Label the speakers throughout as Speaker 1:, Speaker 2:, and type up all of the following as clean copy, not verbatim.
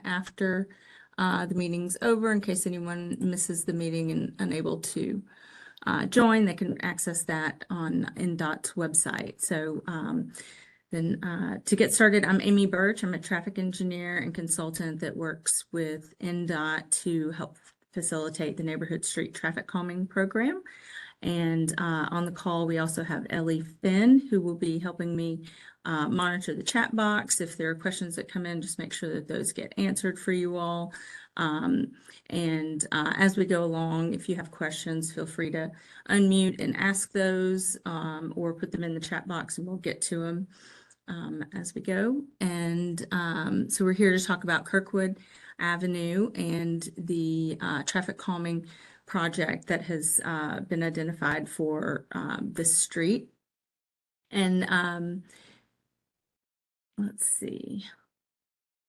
Speaker 1: after the meeting's over. In case anyone misses the meeting and unable to join, they can access that on NDOT's website. So to get started, I'm Amy Birch. I'm a traffic engineer and consultant that works with NDOT to help facilitate the Neighborhood Street Traffic Calming Program. And on the call, we also have Ellie Finn, who will be helping me monitor the chat box. If there are questions that come in, just make sure that those get answered for you all. As we go along, if you have questions, feel free to unmute and ask those or put them in the chat box and we'll get to them as we go. And so we're here to talk about Kirkwood Avenue and the traffic calming project that has been identified for this street. And let's see.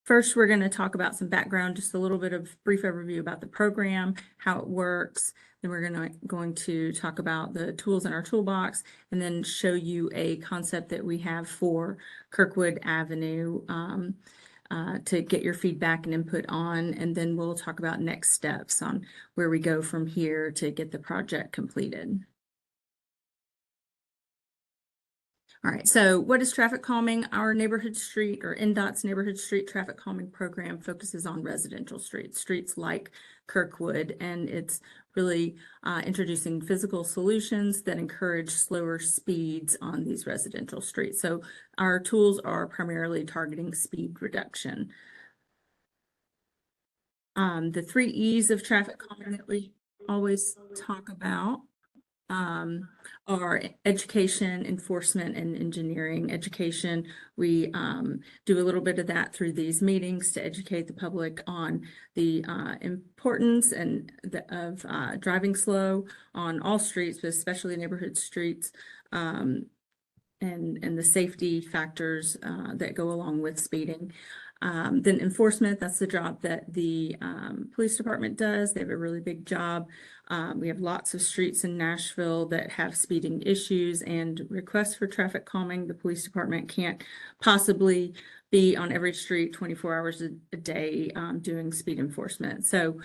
Speaker 1: First, we're going to talk about some background, just a little bit of brief overview about the program, how it works. Then we're going to talk about the tools in our toolbox and then show you a concept that we have for Kirkwood Avenue to get your feedback and input on. And then we'll talk about next steps on where we go from here to get the project completed. All right, so what is traffic calming? Our neighborhood street, or NDOT's neighborhood street traffic calming program, focuses on residential streets like Kirkwood, and it's really introducing physical solutions that encourage slower speeds on these residential streets. So our tools are primarily targeting speed reduction. The 3 E's of traffic calming that we always talk about are education, enforcement, and engineering. Education, we do a little bit of that through these meetings to educate the public on the importance of driving slow on all streets, but especially neighborhood streets, and the safety factors that go along with speeding. Then enforcement, that's the job that the police department does. They have a really big job. We have lots of streets in Nashville that have speeding issues and requests for traffic calming. The police department can't possibly be on every street 24 hours a day doing speed enforcement. So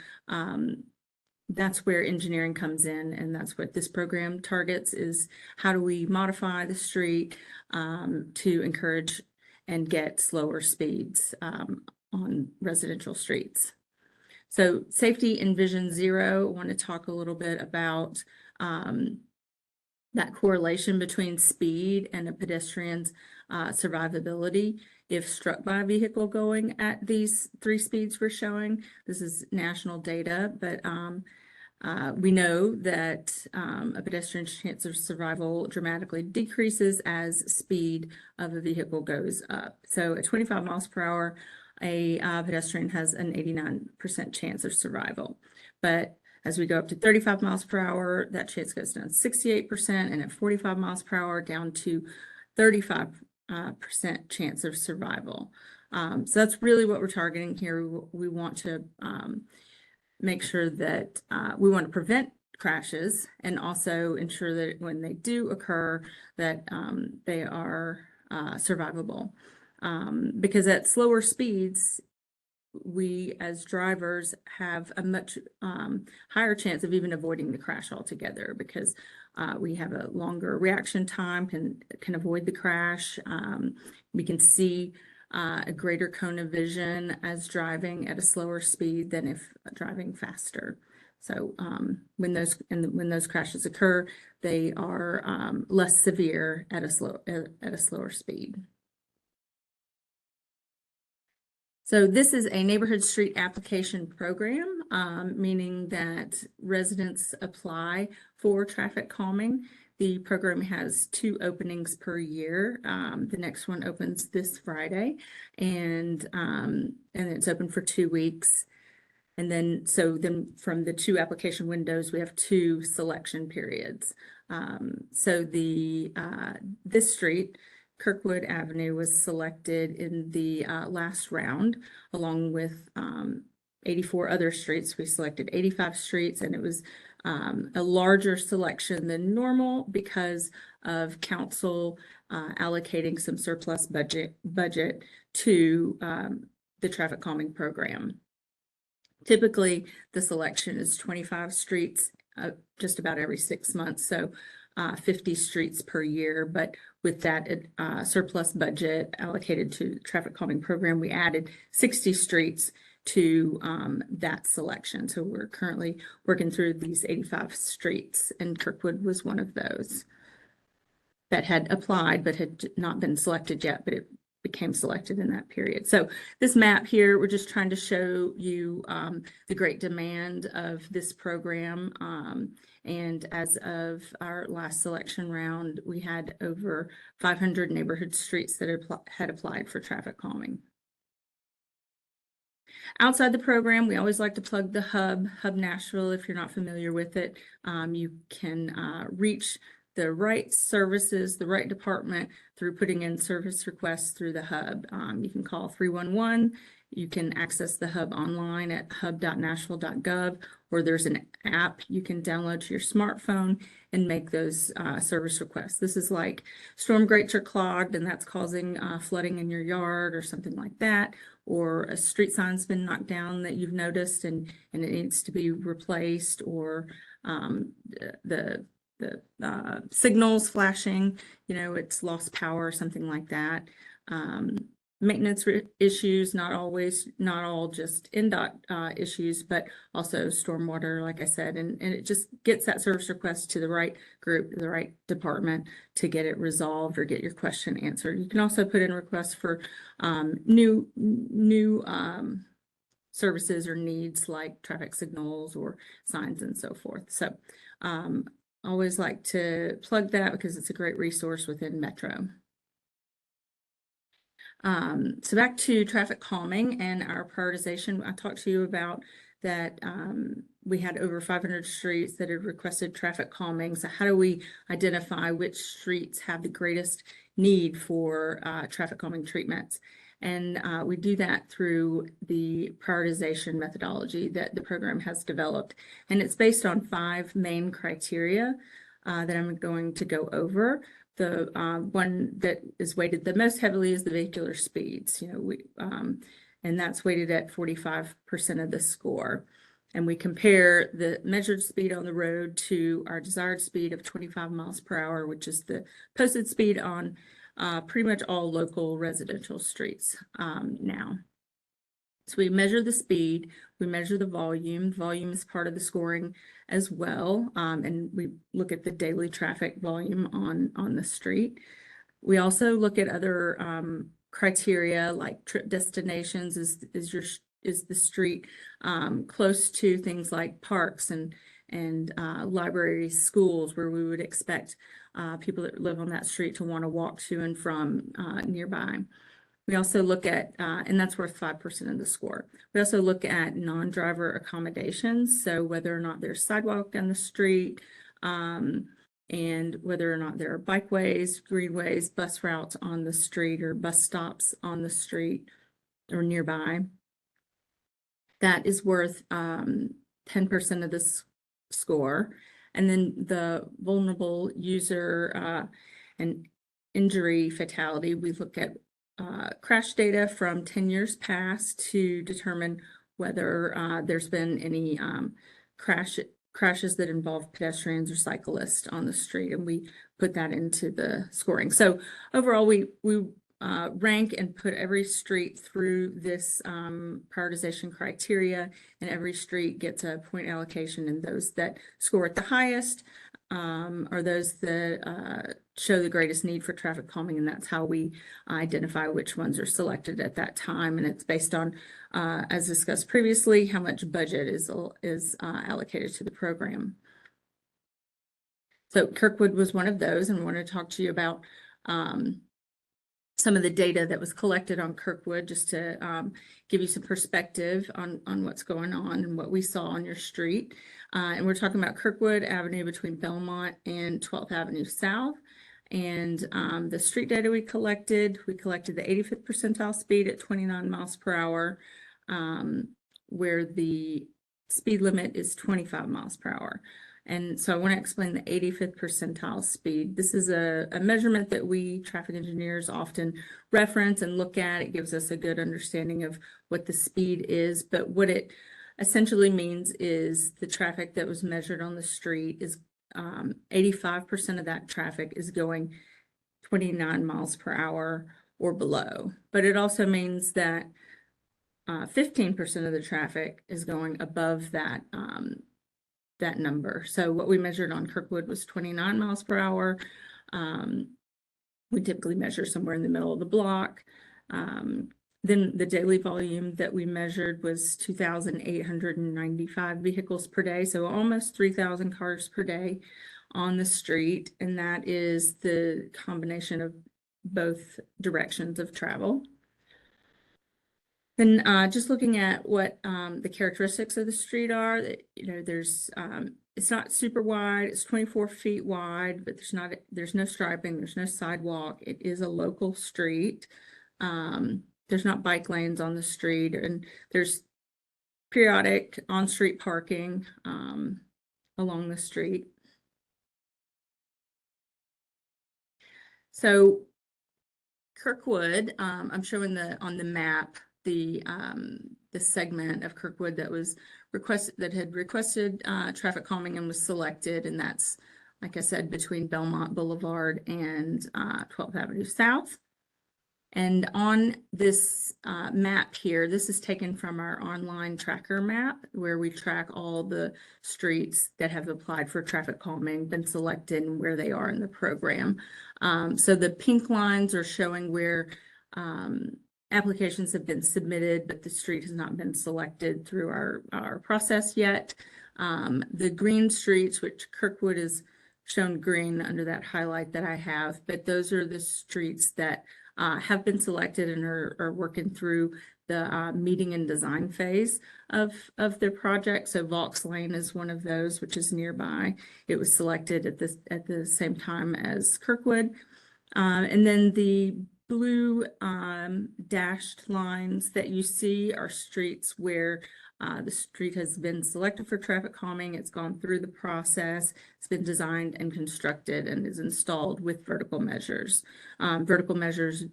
Speaker 1: that's where engineering comes in, and that's what this program targets, is how do we modify the street to encourage and get slower speeds on residential streets. So safety in Vision Zero, I want to talk a little bit about that correlation between speed and a pedestrian's survivability if struck by a vehicle going at these 3 speeds we're showing. This is national data, but we know that a pedestrian's chance of survival dramatically decreases as speed of a vehicle goes up. So at 25 miles per hour, a pedestrian has an 89% chance of survival. But as we go up to 35 miles per hour, that chance goes down to 68%, and at 45 miles per hour, down to 35% chance of survival. So that's really what we're targeting here. We want to make sure that we want to prevent crashes and also ensure that when they do occur, that they are survivable. Because at slower speeds, we as drivers have a much higher chance of even avoiding the crash altogether, because we have a longer reaction time, can avoid the crash. We can see a greater cone of vision as driving at a slower speed than if driving faster. So when those crashes occur, they are less severe at a slower speed. So this is a neighborhood street application program, meaning that residents apply for traffic calming. The program has 2 openings per year. The next one opens this Friday, and it's open for 2 weeks. And then from the 2 application windows, we have 2 selection periods. So this street, Kirkwood Avenue, was selected in the last round, along with 84 other streets. We selected 85 streets, and it was a larger selection than normal because of council allocating some surplus budget to the traffic calming program. Typically, the selection is 25 streets just about every 6 months, so 50 streets per year. But with that surplus budget allocated to the traffic calming program, we added 60 streets to that selection. So we're currently working through these 85 streets, and Kirkwood was one of those that had applied but had not been selected yet, but it became selected in that period. So this map here, we're just trying to show you the great demand of this program. And as of our last selection round, we had over 500 neighborhood streets that had applied for traffic calming. Outside the program, we always like to plug the Hub Nashville. If you're not familiar with it, you can reach the right services, the right department through putting in service requests through the Hub. You can call 311. You can access the Hub online at hub.Nashville.gov, or there's an app you can download to your smartphone and make those service requests. This is like storm grates are clogged and that's causing flooding in your yard or something like that, or a street sign's been knocked down that you've noticed and it needs to be replaced, or the signals flashing, it's lost power or something like that. Maintenance issues, not all just NDOT issues, but also stormwater, like I said, and it just gets that service request to the right group, the right department to get it resolved or get your question answered. You can also put in requests for new services or needs like traffic signals or signs and so forth. So always like to plug that because it's a great resource within Metro. So back to traffic calming and our prioritization. I talked to you about that we had over 500 streets that had requested traffic calming. So how do we identify which streets have the greatest need for traffic calming treatments? And we do that through the prioritization methodology that the program has developed. And it's based on 5 main criteria that I'm going to go over. The one that is weighted the most heavily is the vehicular speeds, and that's weighted at 45% of the score. And we compare the measured speed on the road to our desired speed of 25 miles per hour, which is the posted speed on pretty much all local residential streets now. So we measure the speed, we measure the volume. Volume is part of the scoring as well, and we look at the daily traffic volume on the street. We also look at other criteria like trip destinations. Is the street close to things like parks and libraries, schools, where we would expect people that live on that street to want to walk to and from nearby. We also look at, and that's worth 5% of the score. We also look at non-driver accommodations, so whether or not there's sidewalk down the street, and whether or not there are bikeways, greenways, bus routes on the street, or bus stops on the street or nearby. That is worth 10% of the score. And then the vulnerable user and injury fatality, we look at crash data from 10 years past to determine whether there's been any crashes that involve pedestrians or cyclists on the street, and we put that into the scoring. So overall, we rank and put every street through this prioritization criteria, and every street gets a point allocation, and those that score at the highest are those that show the greatest need for traffic calming, and that's how we identify which ones are selected at that time. And it's based on, as discussed previously, how much budget is allocated to the program. So Kirkwood was one of those, and I want to talk to you about some of the data that was collected on Kirkwood, just to give you some perspective on what's going on and what we saw on your street. And we're talking about Kirkwood Avenue between Belmont and 12th Avenue South. And the street data we collected the 85th percentile speed at 29 miles per hour, where the speed limit is 25 miles per hour. And so I want to explain the 85th percentile speed. This is a measurement that we traffic engineers often reference and look at. It gives us a good understanding of what the speed is, but what it essentially means is the traffic that was measured on the street is 85% of that traffic is going 29 miles per hour or below. But it also means that 15% of the traffic is going above that that number. So what we measured on Kirkwood was 29 miles per hour. We typically measure somewhere in the middle of the block. Then the daily volume that we measured was 2,895 vehicles per day, so almost 3,000 cars per day on the street, and that is the combination of both directions of travel. Then just looking at what the characteristics of the street are, there's it's not super wide, it's 24 feet wide, but there's no striping, there's no sidewalk. It is a local street. There's not bike lanes on the street, and there's periodic on-street parking along the street. So Kirkwood, I'm showing on the map the segment of Kirkwood that was requested traffic calming and was selected, and that's, like I said, between Belmont Boulevard and 12th Avenue South. And on this map here, this is taken from our online tracker map where we track all the streets that have applied for traffic calming, been selected, and where they are in the program. So the pink lines are showing where applications have been submitted, but the street has not been selected through our process yet. The green streets, which Kirkwood is shown green under that highlight that I have, but those are the streets that have been selected and are working through the meeting and design phase of their project. So Vaux Lane is one of those, which is nearby. It was selected at the same time as Kirkwood. And then the blue dashed lines that you see are streets where the street has been selected for traffic calming. It's gone through the process. It's been designed and constructed and is installed with vertical measures. Vertical measures,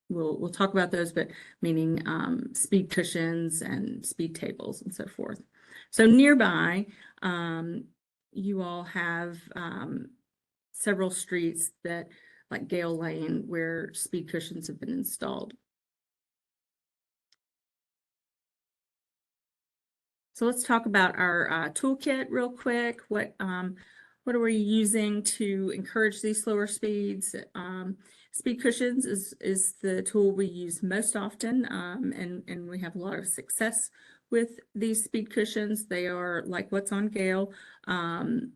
Speaker 1: we'll talk about those, but meaning speed cushions and speed tables and so forth. So nearby, you all have several streets that, like Gale Lane, where speed cushions have been installed. So let's talk about our toolkit real quick. What are we using to encourage these slower speeds? Speed cushions is the tool we use most often, and we have a lot of success with these speed cushions. They are like what's on Gale. On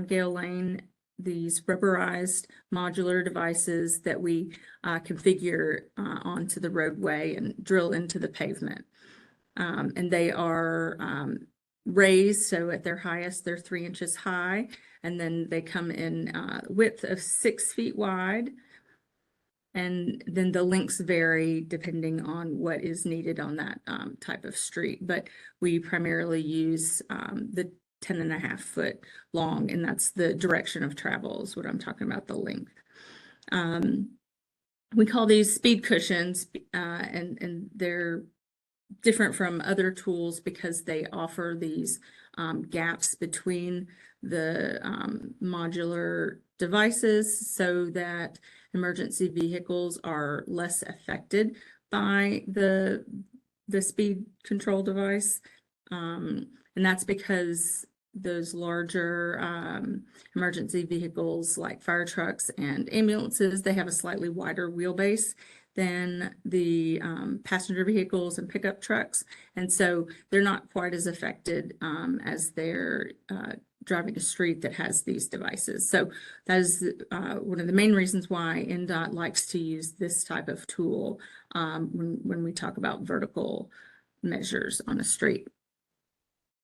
Speaker 1: Gale Lane, these rubberized modular devices that we configure onto the roadway and drill into the pavement. And they are raised, so at their highest, they're 3 inches high, and then they come in width of 6 feet wide. And then the lengths vary depending on what is needed on that type of street. But we primarily use the 10.5 foot long, and that's the direction of travel is what I'm talking about, the length. We call these speed cushions, and they're different from other tools because they offer these gaps between the modular devices so that emergency vehicles are less affected by the speed control device. And that's because those larger emergency vehicles like fire trucks and ambulances, they have a slightly wider wheelbase than the passenger vehicles and pickup trucks. And so they're not quite as affected as they're driving a street that has these devices. So that is one of the main reasons why NDOT likes to use this type of tool when we talk about vertical measures on a street.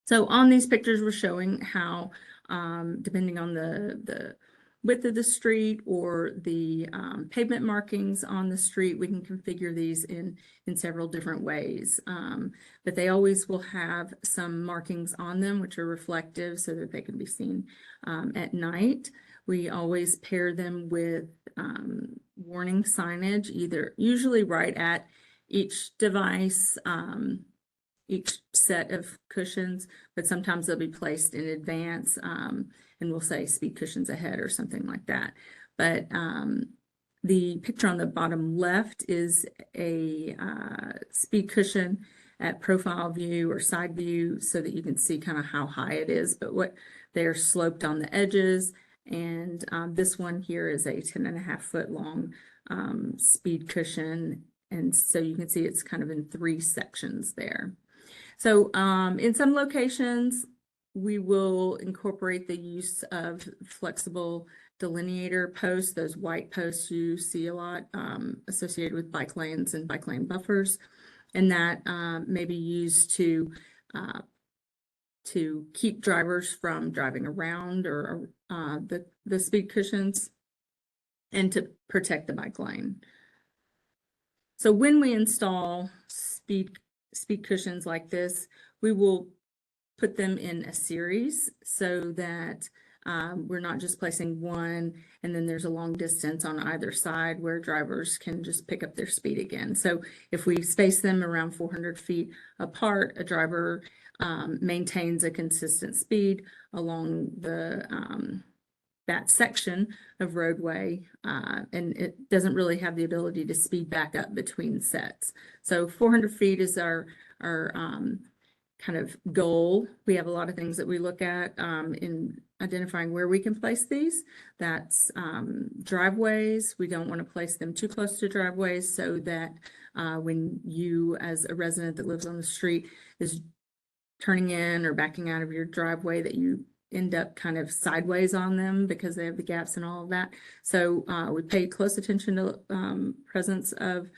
Speaker 1: So on these pictures, we're showing how, depending on the width of the street or the pavement markings on the street. We can configure these in several different ways, but they always will have some markings on them which are reflective so that they can be seen at night. We always pair them with warning signage, usually right at each device, each set of cushions, but sometimes they'll be placed in advance, and we'll say speed cushions ahead or something like that. But the picture on the bottom left is a speed cushion at profile view or side view so that you can see kind of how high it is, but what they're sloped on the edges. And this one here is a 10.5-foot long speed cushion. And so you can see it's kind of in 3 sections there. So in some locations, we will incorporate the use of flexible delineator posts, those white posts you see a lot associated with bike lanes and bike lane buffers. And that may be used to keep drivers from driving around or the speed cushions and to protect the bike lane. So when we install speed cushions like this, we will put them in a series so that we're not just placing one and then there's a long distance on either side where drivers can just pick up their speed again. So if we space them around 400 feet apart, a driver maintains a consistent speed along the that section of roadway, and it doesn't really have the ability to speed back up between sets. So 400 feet is our kind of goal. We have a lot of things that we look at in identifying where we can place these. That's driveways. We don't want to place them too close to driveways so that when you, as a resident that lives on the street, is turning in or backing out of your driveway, that you end up kind of sideways on them because they have the gaps and all of that. So we pay close attention to presence of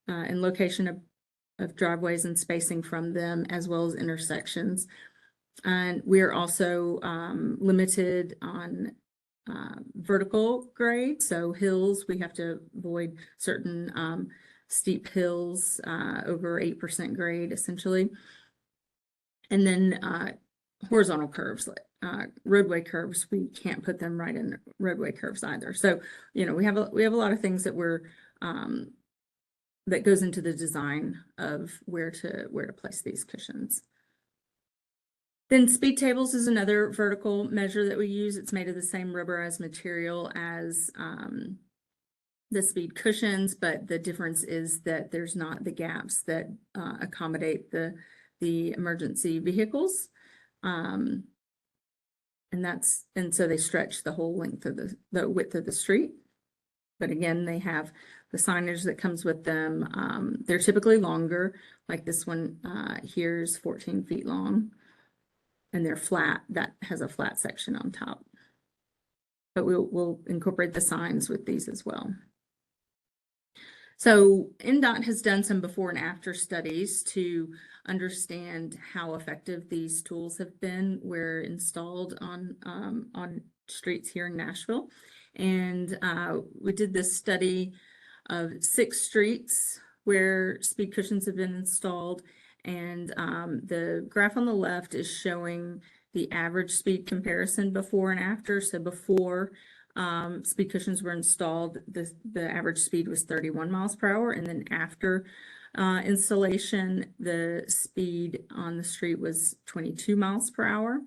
Speaker 1: and location of driveways and spacing from them, as well as intersections. And we're also limited on vertical grade. So hills, we have to avoid certain steep hills over 8% grade, essentially. And then horizontal curves, roadway curves, we can't put them right in roadway curves either. So, you know, we have a lot of things that we're that goes into the design of where to place these cushions. Then speed tables is another vertical measure that we use. It's made of the same rubberized material as the speed cushions, but the difference is that there's not the gaps that accommodate the emergency vehicles. And so they stretch the whole length of the width of the street. But again, they have the signage that comes with them. They're typically longer, like this one here is 14 feet long, and they're flat. That has a flat section on top. But we'll incorporate the signs with these as well. So NDOT has done some before and after studies to understand how effective these tools have been where installed on streets here in Nashville. And we did this study of 6 streets where speed cushions have been installed. And the graph on the left is showing the average speed comparison before and after. So before speed cushions were installed, the average speed was 31 miles per hour. And then after installation, the speed on the street was 22 miles per hour.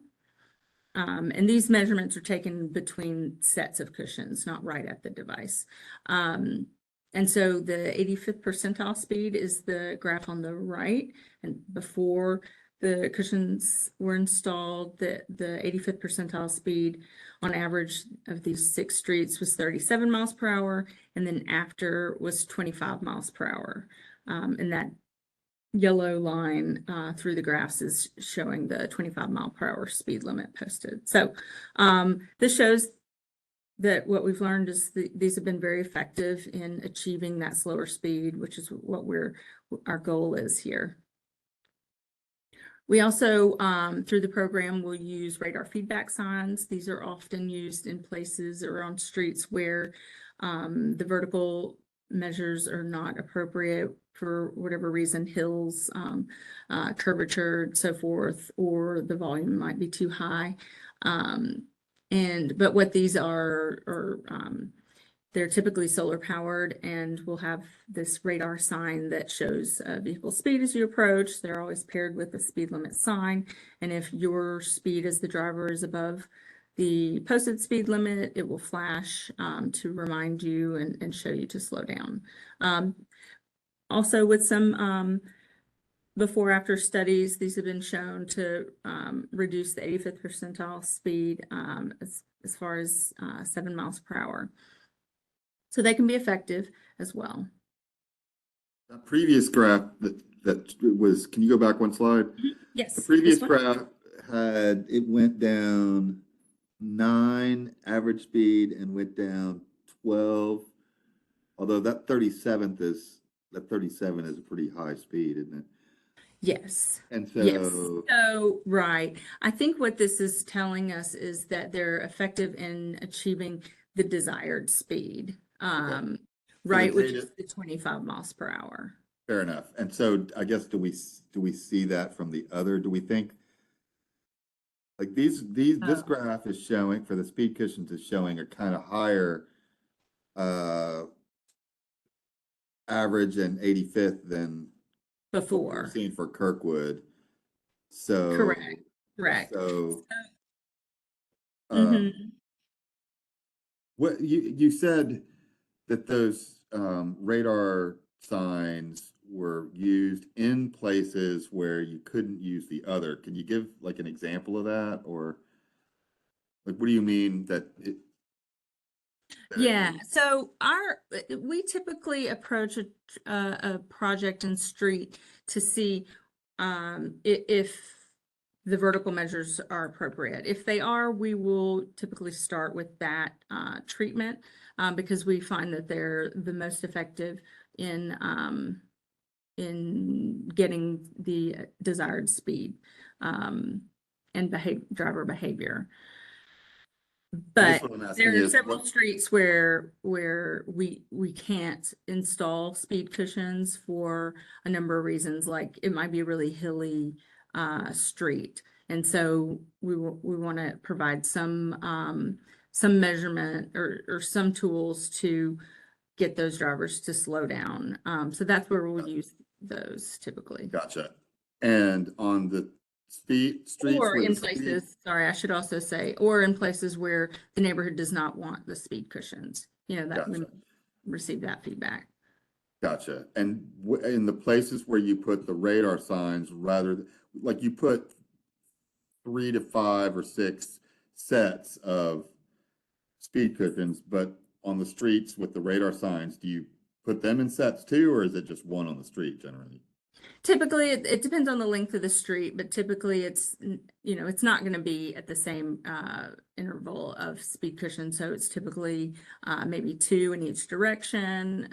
Speaker 1: And these measurements are taken between sets of cushions, not right at the device. And so the 85th percentile speed is the graph on the right. And before the cushions were installed, the 85th percentile speed on average of these 6 streets was 37 miles per hour. And then after was 25 miles per hour. And that yellow line through the graphs is showing the 25 mile per hour speed limit posted. So this shows that what we've learned is these have been very effective in achieving that slower speed, which is what our goal is here. We also, through the program, will use radar feedback signs. These are often used in places or on streets where the vertical measures are not appropriate for whatever reason, hills, curvature, so forth, or the volume might be too high. But what these are they're typically solar powered and will have this radar sign that shows vehicle speed as you approach. They're always paired with a speed limit sign. And if your speed as the driver is above the posted speed limit, it will flash to remind you and show you to slow down. Also with some before after studies, these have been shown to reduce the 85th percentile speed as far as 7 miles per hour. So they can be effective as well.
Speaker 2: That previous graph that was, can you go back one slide?
Speaker 1: Yes.
Speaker 2: The previous graph it went down 9 average speed and went down 12. Although that 37 is a pretty high speed, isn't it?
Speaker 1: Yes.
Speaker 2: And
Speaker 1: yes.
Speaker 2: so,
Speaker 1: So, right. I think what this is telling us is that they're effective in achieving the desired speed. Right, which is the 25 miles per hour.
Speaker 2: fair enough. And so I guess do we see that from the other? Do we think like this graph is showing for the speed cushions is showing a kind of higher average and 85th than
Speaker 1: before
Speaker 2: we're seeing for Kirkwood. So
Speaker 1: correct.
Speaker 2: So
Speaker 1: Mm-hmm.
Speaker 2: what you said that those radar signs were used in places where you couldn't use the other. Can you give like an example of that, or like what do you mean that it?
Speaker 1: Yeah, so we typically approach a project and street to see if the vertical measures are appropriate. If they are, we will typically start with that treatment because we find that they're the most effective in getting the desired speed and driver behavior. But there are several streets where we can't install speed cushions for a number of reasons. Like it might be a really hilly street, and so we want to provide some measurement or some tools to get those drivers to slow down. So that's where we'll use those typically.
Speaker 2: Gotcha. And on the streets
Speaker 1: or in places, sorry, I should also say, or in places where the neighborhood does not want the speed cushions, that
Speaker 2: Gotcha.
Speaker 1: we receive that feedback.
Speaker 2: Gotcha. And in the places where you put the radar signs, like you put 3 to 5 or 6 sets of speed cushions, but on the streets with the radar signs, do you put them in sets too, or is it just one on the street generally?
Speaker 1: Typically, it depends on the length of the street, but typically it's not going to be at the same interval of speed cushion. So it's typically maybe 2 in each direction.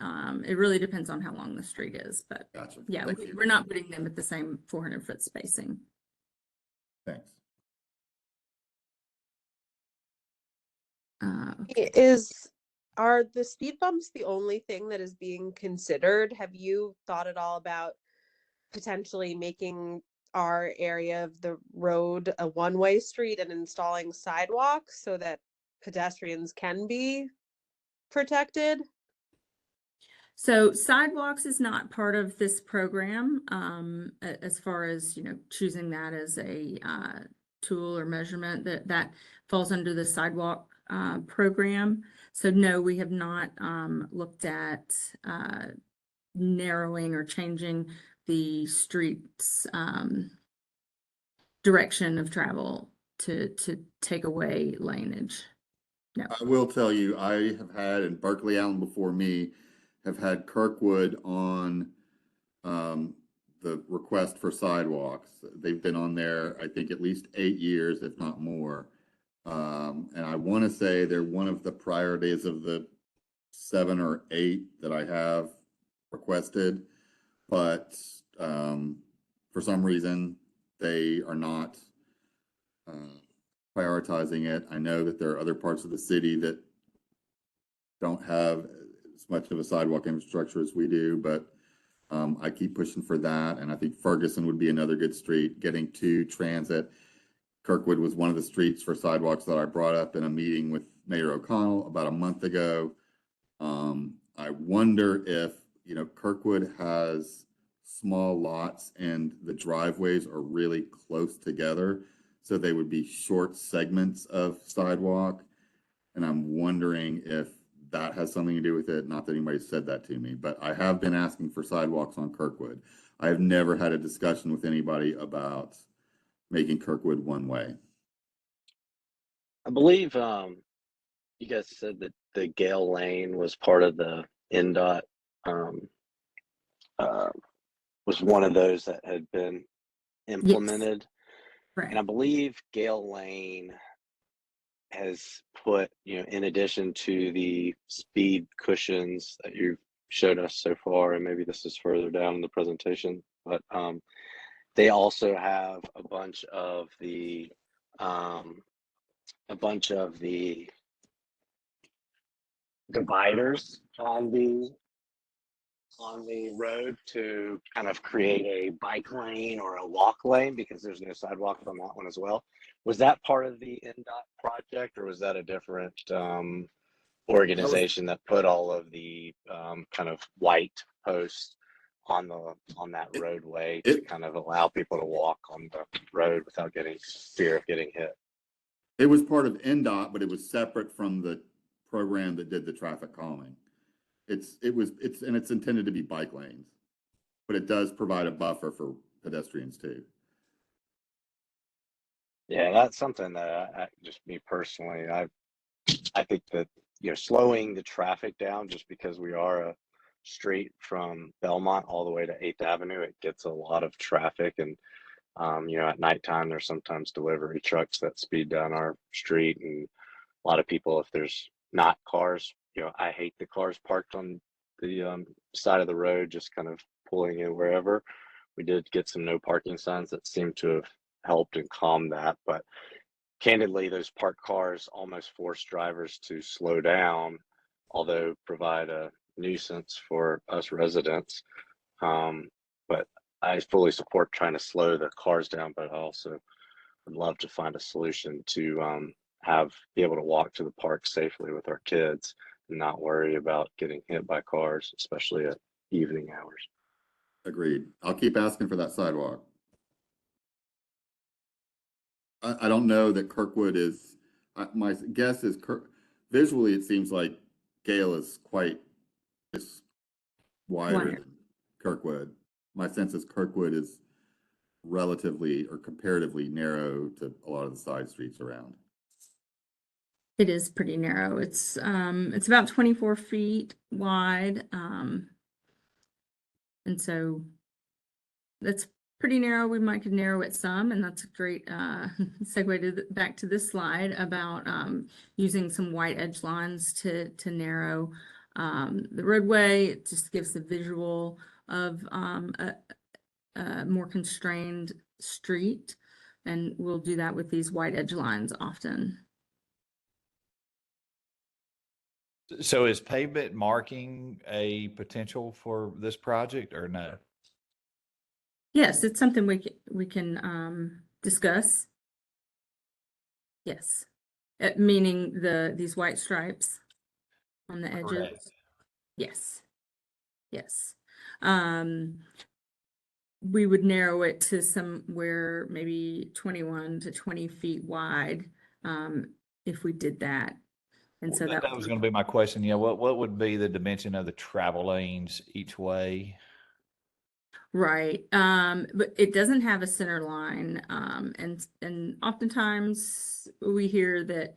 Speaker 1: It really depends on how long the street is, but
Speaker 2: Gotcha.
Speaker 1: Yeah, we're not putting them at the same 400-foot spacing.
Speaker 2: Thanks.
Speaker 3: Are the speed bumps the only thing that is being considered? Have you thought at all about potentially making our area of the road a one-way street and installing sidewalks so that pedestrians can be protected?
Speaker 1: So sidewalks is not part of this program as far as, choosing that as a tool or measurement that falls under the sidewalk program. So no, we have not looked at narrowing or changing the street's direction of travel to take away laneage. No.
Speaker 2: I will tell you, I have had, and Berkeley Allen before me, have had Kirkwood on the request for sidewalks. They've been on there, I think, at least 8 years, if not more. And I want to say they're one of the priorities of the 7 or 8 that I have requested, but for some reason they are not prioritizing it. I know that there are other parts of the city that don't have as much of a sidewalk infrastructure as we do, but I keep pushing for that. And I think Ferguson would be another good street, getting to transit. Kirkwood was one of the streets for sidewalks that I brought up in a meeting with Mayor O'Connell about a month ago. I wonder if, you know, Kirkwood has small lots and the driveways are really close together. So they would be short segments of sidewalk. And I'm wondering if that has something to do with it. Not that anybody said that to me, but I have been asking for sidewalks on Kirkwood. I have never had a discussion with anybody about making Kirkwood one way.
Speaker 4: I believe you guys said that the Gale Lane was part of the NDOT, was one of those that had been implemented. And I
Speaker 1: Right.
Speaker 4: believe Gale Lane has put, you know, in addition to the speed cushions that you've showed us so far, and maybe this is further down in the presentation, but they also have a bunch of the dividers on the road to kind of create a bike lane or a walk lane, because there's no sidewalks on that one as well. Was that part of the NDOT project, or was that a different organization that put all of the kind of white posts on that roadway to kind of allow people to walk on the road without getting fear of getting hit?
Speaker 2: It was part of NDOT, but it was separate from the program that did the traffic calming. It's intended to be bike lanes, but it does provide a buffer for pedestrians too.
Speaker 4: Yeah, that's something that just me personally, I think that, you know, slowing the traffic down, just because we are a street from Belmont all the way to 8th Avenue, it gets a lot of traffic. And, you know, at nighttime, there's sometimes delivery trucks that speed down our street. And a lot of people, if there's not cars, you know, I hate the cars parked on the side of the road, just kind of pulling in wherever. We did get some no parking signs that seem to have helped and calmed that. But candidly, those parked cars almost force drivers to slow down, although provide a nuisance for us residents. But I fully support trying to slow the cars down, but I also would love to find a solution to be able to walk to the park safely with our kids and not worry about getting hit by cars, especially at evening hours.
Speaker 2: Agreed. I'll keep asking for that sidewalk. I don't know that Kirkwood is, my guess is visually it seems like Gale is wider
Speaker 1: Wider.
Speaker 2: than Kirkwood. My sense is Kirkwood is relatively or comparatively narrow to a lot of the side streets around.
Speaker 1: It is pretty narrow. It's about 24 feet wide. And so that's pretty narrow. We might could narrow it some, and that's a great segue to back to this slide about using some white edge lines to narrow the roadway. It just gives the visual of a more constrained street, and we'll do that with these white edge lines often.
Speaker 5: So is pavement marking a potential for this project or no?
Speaker 1: Yes, it's something we can discuss. Yes, meaning these white stripes on the edges.
Speaker 5: Correct.
Speaker 1: Yes, yes. We would narrow it to somewhere maybe 21 to 20 feet wide if we did that. And so
Speaker 5: That was going to be my question. Yeah, what would be the dimension of the travel lanes each way?
Speaker 1: right. But it doesn't have a center line. And oftentimes we hear that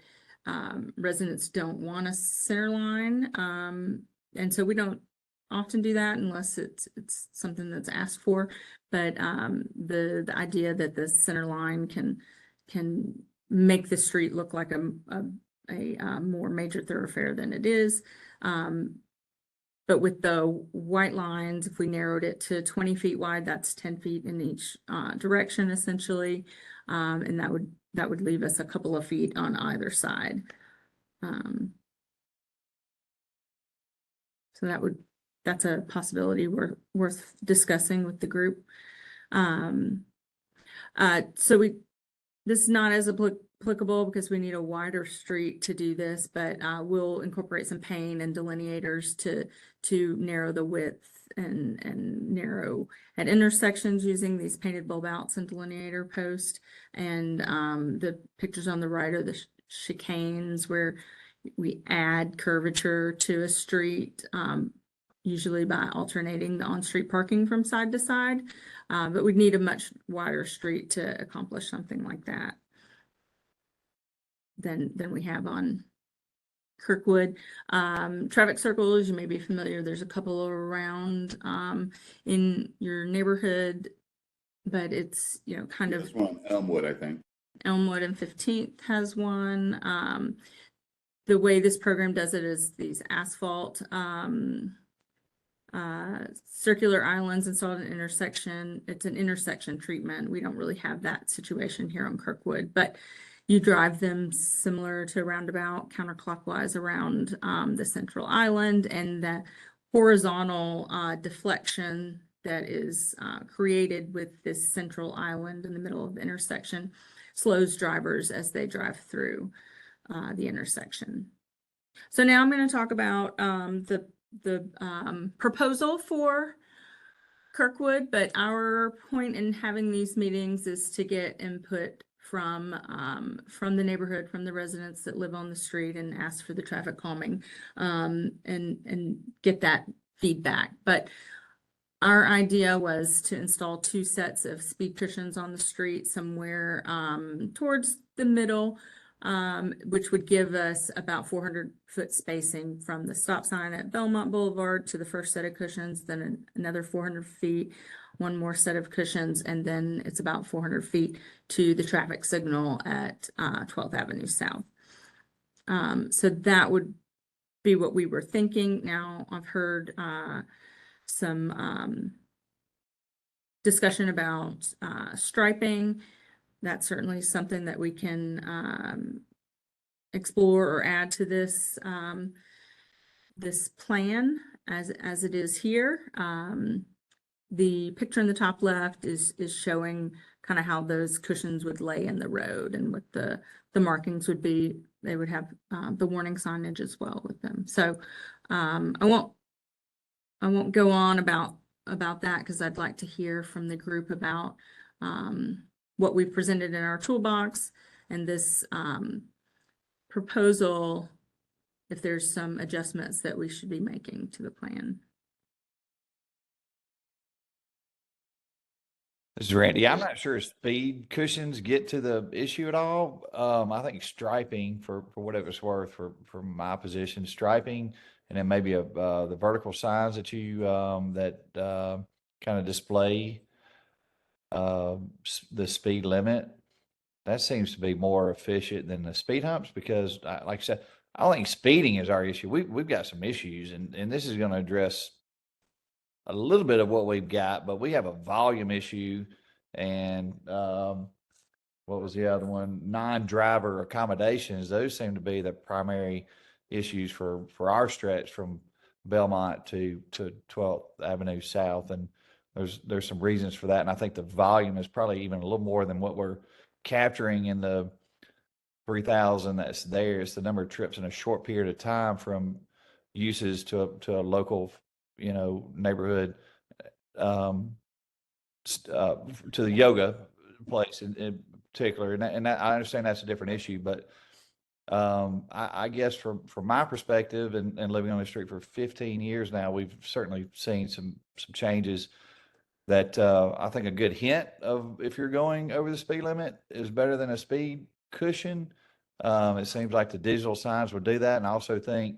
Speaker 1: residents don't want a center line. And so we don't often do that unless it's something that's asked for. But the idea that the center line can make the street look like a more major thoroughfare than it is. but with the white lines, if we narrowed it to 20 feet wide, that's 10 feet in each direction essentially. And that would leave us a couple of feet on either side. So that's a possibility worth discussing with the group. This is not as applicable because we need a wider street to do this, but we'll incorporate some paint and delineators to narrow the width and narrow at intersections using these painted bulb outs and delineator posts. And the pictures on the right are the chicanes where we add curvature to a street, usually by alternating the on-street parking from side to side. But we'd need a much wider street to accomplish something like that than we have on Kirkwood. Traffic circles, you may be familiar, there's a couple around in your neighborhood, but it's, you know, kind of
Speaker 2: There's one on Elmwood, I think.
Speaker 1: Elmwood and 15th has one. The way this program does it is these asphalt circular islands installed in intersection. It's an intersection treatment. We don't really have that situation here on Kirkwood, but you drive them similar to a roundabout counterclockwise around the central island, and the horizontal deflection that is created with this central island in the middle of the intersection slows drivers as they drive through the intersection. So now I'm going to talk about the proposal for Kirkwood, but our point in having these meetings is to get input from the neighborhood, from the residents that live on the street, and ask for the traffic calming and get that feedback. But our idea was to install 2 sets of speed cushions on the street somewhere towards the middle, which would give us about 400-foot spacing from the stop sign at Belmont Boulevard to the first set of cushions, then another 400 feet, one more set of cushions, and then it's about 400 feet to the traffic signal at 12th Avenue South. So that would be what we were thinking. Now, I've heard some discussion about striping. That's certainly something that we can explore or add to this this plan as it is here. The picture in the top left is showing kind of how those cushions would lay in the road, and what the markings would be. They would have the warning signage as well with them. So I won't go on about that, because I'd like to hear from the group about what we presented in our toolbox and this proposal, if there's some adjustments that we should be making to the plan.
Speaker 5: This is Randy. I'm not sure speed cushions get to the issue at all. I think striping, for whatever it's worth, for my position, striping, and then maybe the vertical signs that you that kind of display the speed limit. That seems to be more efficient than the speed humps, because like I said, I don't think speeding is our issue. We've got some issues, and this is going to address a little bit of what we've got, but we have a volume issue, and what was the other one? Non-driver accommodations. Those seem to be the primary issues for our stretch from Belmont to 12th Avenue South, and there's some reasons for that. And I think the volume is probably even a little more than what we're capturing in the 3,000 that's there. It's the number of trips in a short period of time from uses to a local, neighborhood, to the yoga place in particular. And that, I understand that's a different issue, but I guess from my perspective, and living on the street for 15 years now, we've certainly seen some changes that I think a good hint of, if you're going over the speed limit, is better than a speed cushion. It seems like the digital signs would do that. And I also think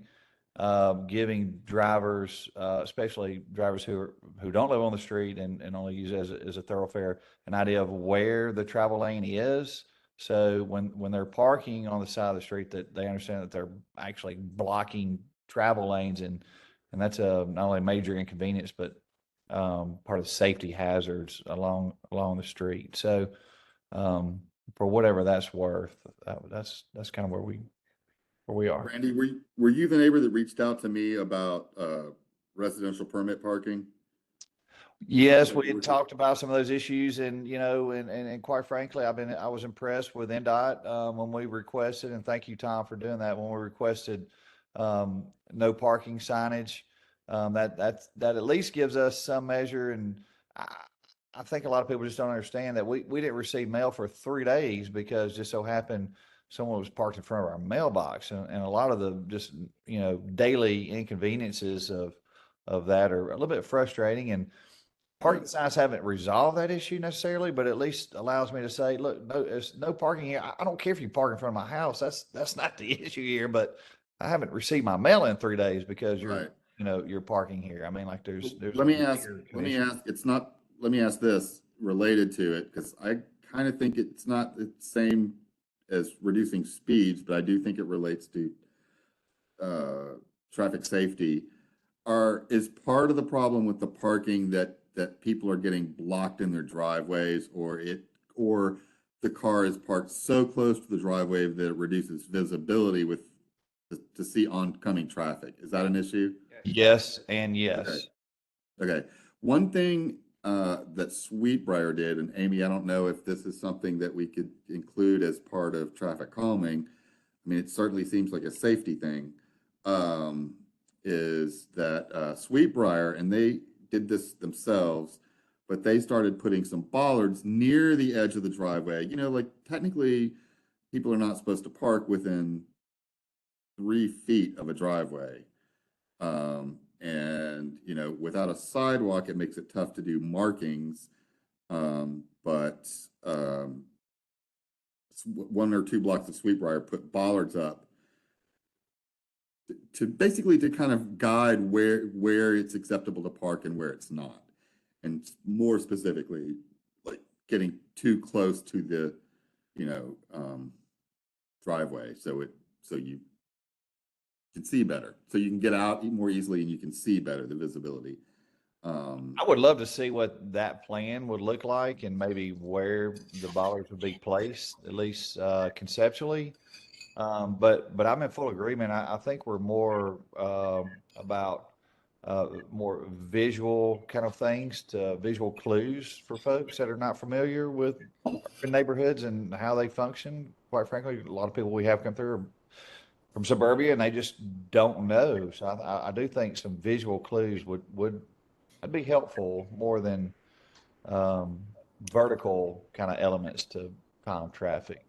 Speaker 5: giving drivers, especially drivers who don't live on the street and only use it as a thoroughfare, an idea of where the travel lane is. So when they're parking on the side of the street, that they understand that they're actually blocking travel lanes, and and that's a not only a major inconvenience, but part of the safety hazards along the street. So for whatever that's worth, that's kind of where we are.
Speaker 2: Randy, were you the neighbor that reached out to me about residential permit parking?
Speaker 5: Yes, we had talked about some of those issues, and and quite frankly, I was impressed with NDOT when we requested, and thank you, Tom, for doing that. When we requested no parking signage, that at least gives us some measure. And I think a lot of people just don't understand that we didn't receive mail for 3 days because just so happened someone was parked in front of our mailbox, and a lot of the just daily inconveniences of that are a little bit frustrating. And parking signs haven't resolved that issue necessarily, but at least allows me to say, look, no, there's no parking here. I don't care if you park in front of my house. That's not the issue here, but I haven't received my mail in 3 days because
Speaker 2: Right.
Speaker 5: you're parking here. I mean, like there's
Speaker 2: Let me ask this related to it, because I kind of think it's not the same as reducing speeds, but I do think it relates to traffic safety. Is part of the problem with the parking that people are getting blocked in their driveways, or the car is parked so close to the driveway that it reduces visibility to see oncoming traffic? Is that an issue?
Speaker 5: Yes and yes.
Speaker 2: Okay. One thing that Sweetbriar did, and Amy, I don't know if this is something that we could include as part of traffic calming. I mean, it certainly seems like a safety thing. Is that Sweetbriar, and they did this themselves, but they started putting some bollards near the edge of the driveway. Like technically people are not supposed to park within 3 feet of a driveway. And without a sidewalk, it makes it tough to do markings. But 1 or 2 blocks of Sweetbriar put bollards up to basically to kind of guide where it's acceptable to park and where it's not. And more specifically, like getting too close to the, driveway. So you can see better. So you can get out more easily and you can see better, the visibility.
Speaker 5: I would love to see what that plan would look like and maybe where the bollards would be placed, at least conceptually. But I'm in full agreement. I think we're more about more visual kind of things, to visual clues for folks that are not familiar with urban neighborhoods and how they function. Quite frankly, a lot of people we have come through are from suburbia and they just don't know. So I do think some visual clues would be helpful more than vertical kind of elements to calm traffic.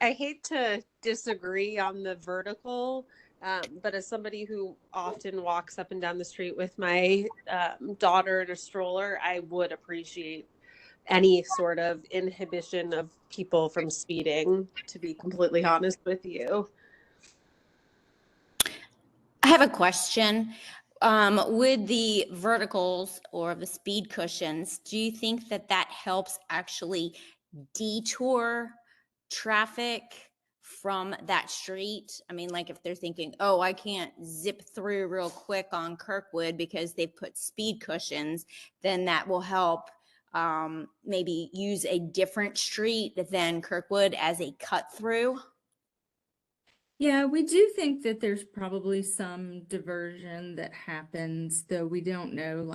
Speaker 3: I hate to disagree on the vertical, but as somebody who often walks up and down the street with my daughter in a stroller, I would appreciate any sort of inhibition of people from speeding, to be completely honest with you.
Speaker 6: I have a question. With the verticals or the speed cushions, do you think that helps actually detour traffic from that street? I mean, like if they're thinking, oh, I can't zip through real quick on Kirkwood because they put speed cushions, then that will help maybe use a different street than Kirkwood as a cut through.
Speaker 1: Yeah, we do think that there's probably some diversion that happens, though we don't know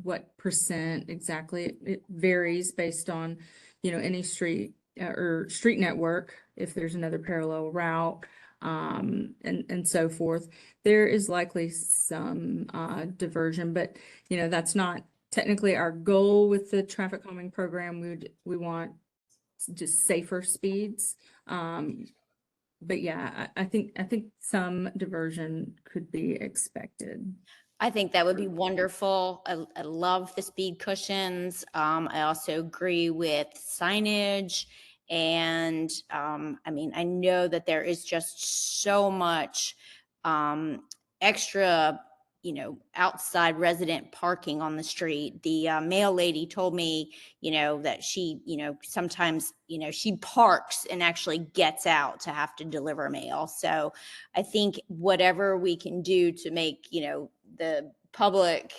Speaker 1: what percent exactly. It varies based on, any street or street network, if there's another parallel route, and so forth. There is likely some diversion, but that's not technically our goal with the traffic calming program. We want just safer speeds. But yeah, I think some diversion could be expected.
Speaker 6: I think that would be wonderful. I love the speed cushions. I also agree with signage. And I mean, I know that there is just so much extra, outside resident parking on the street. The mail lady told me, that she, sometimes, she parks and actually gets out to have to deliver mail. So I think whatever we can do to make, the public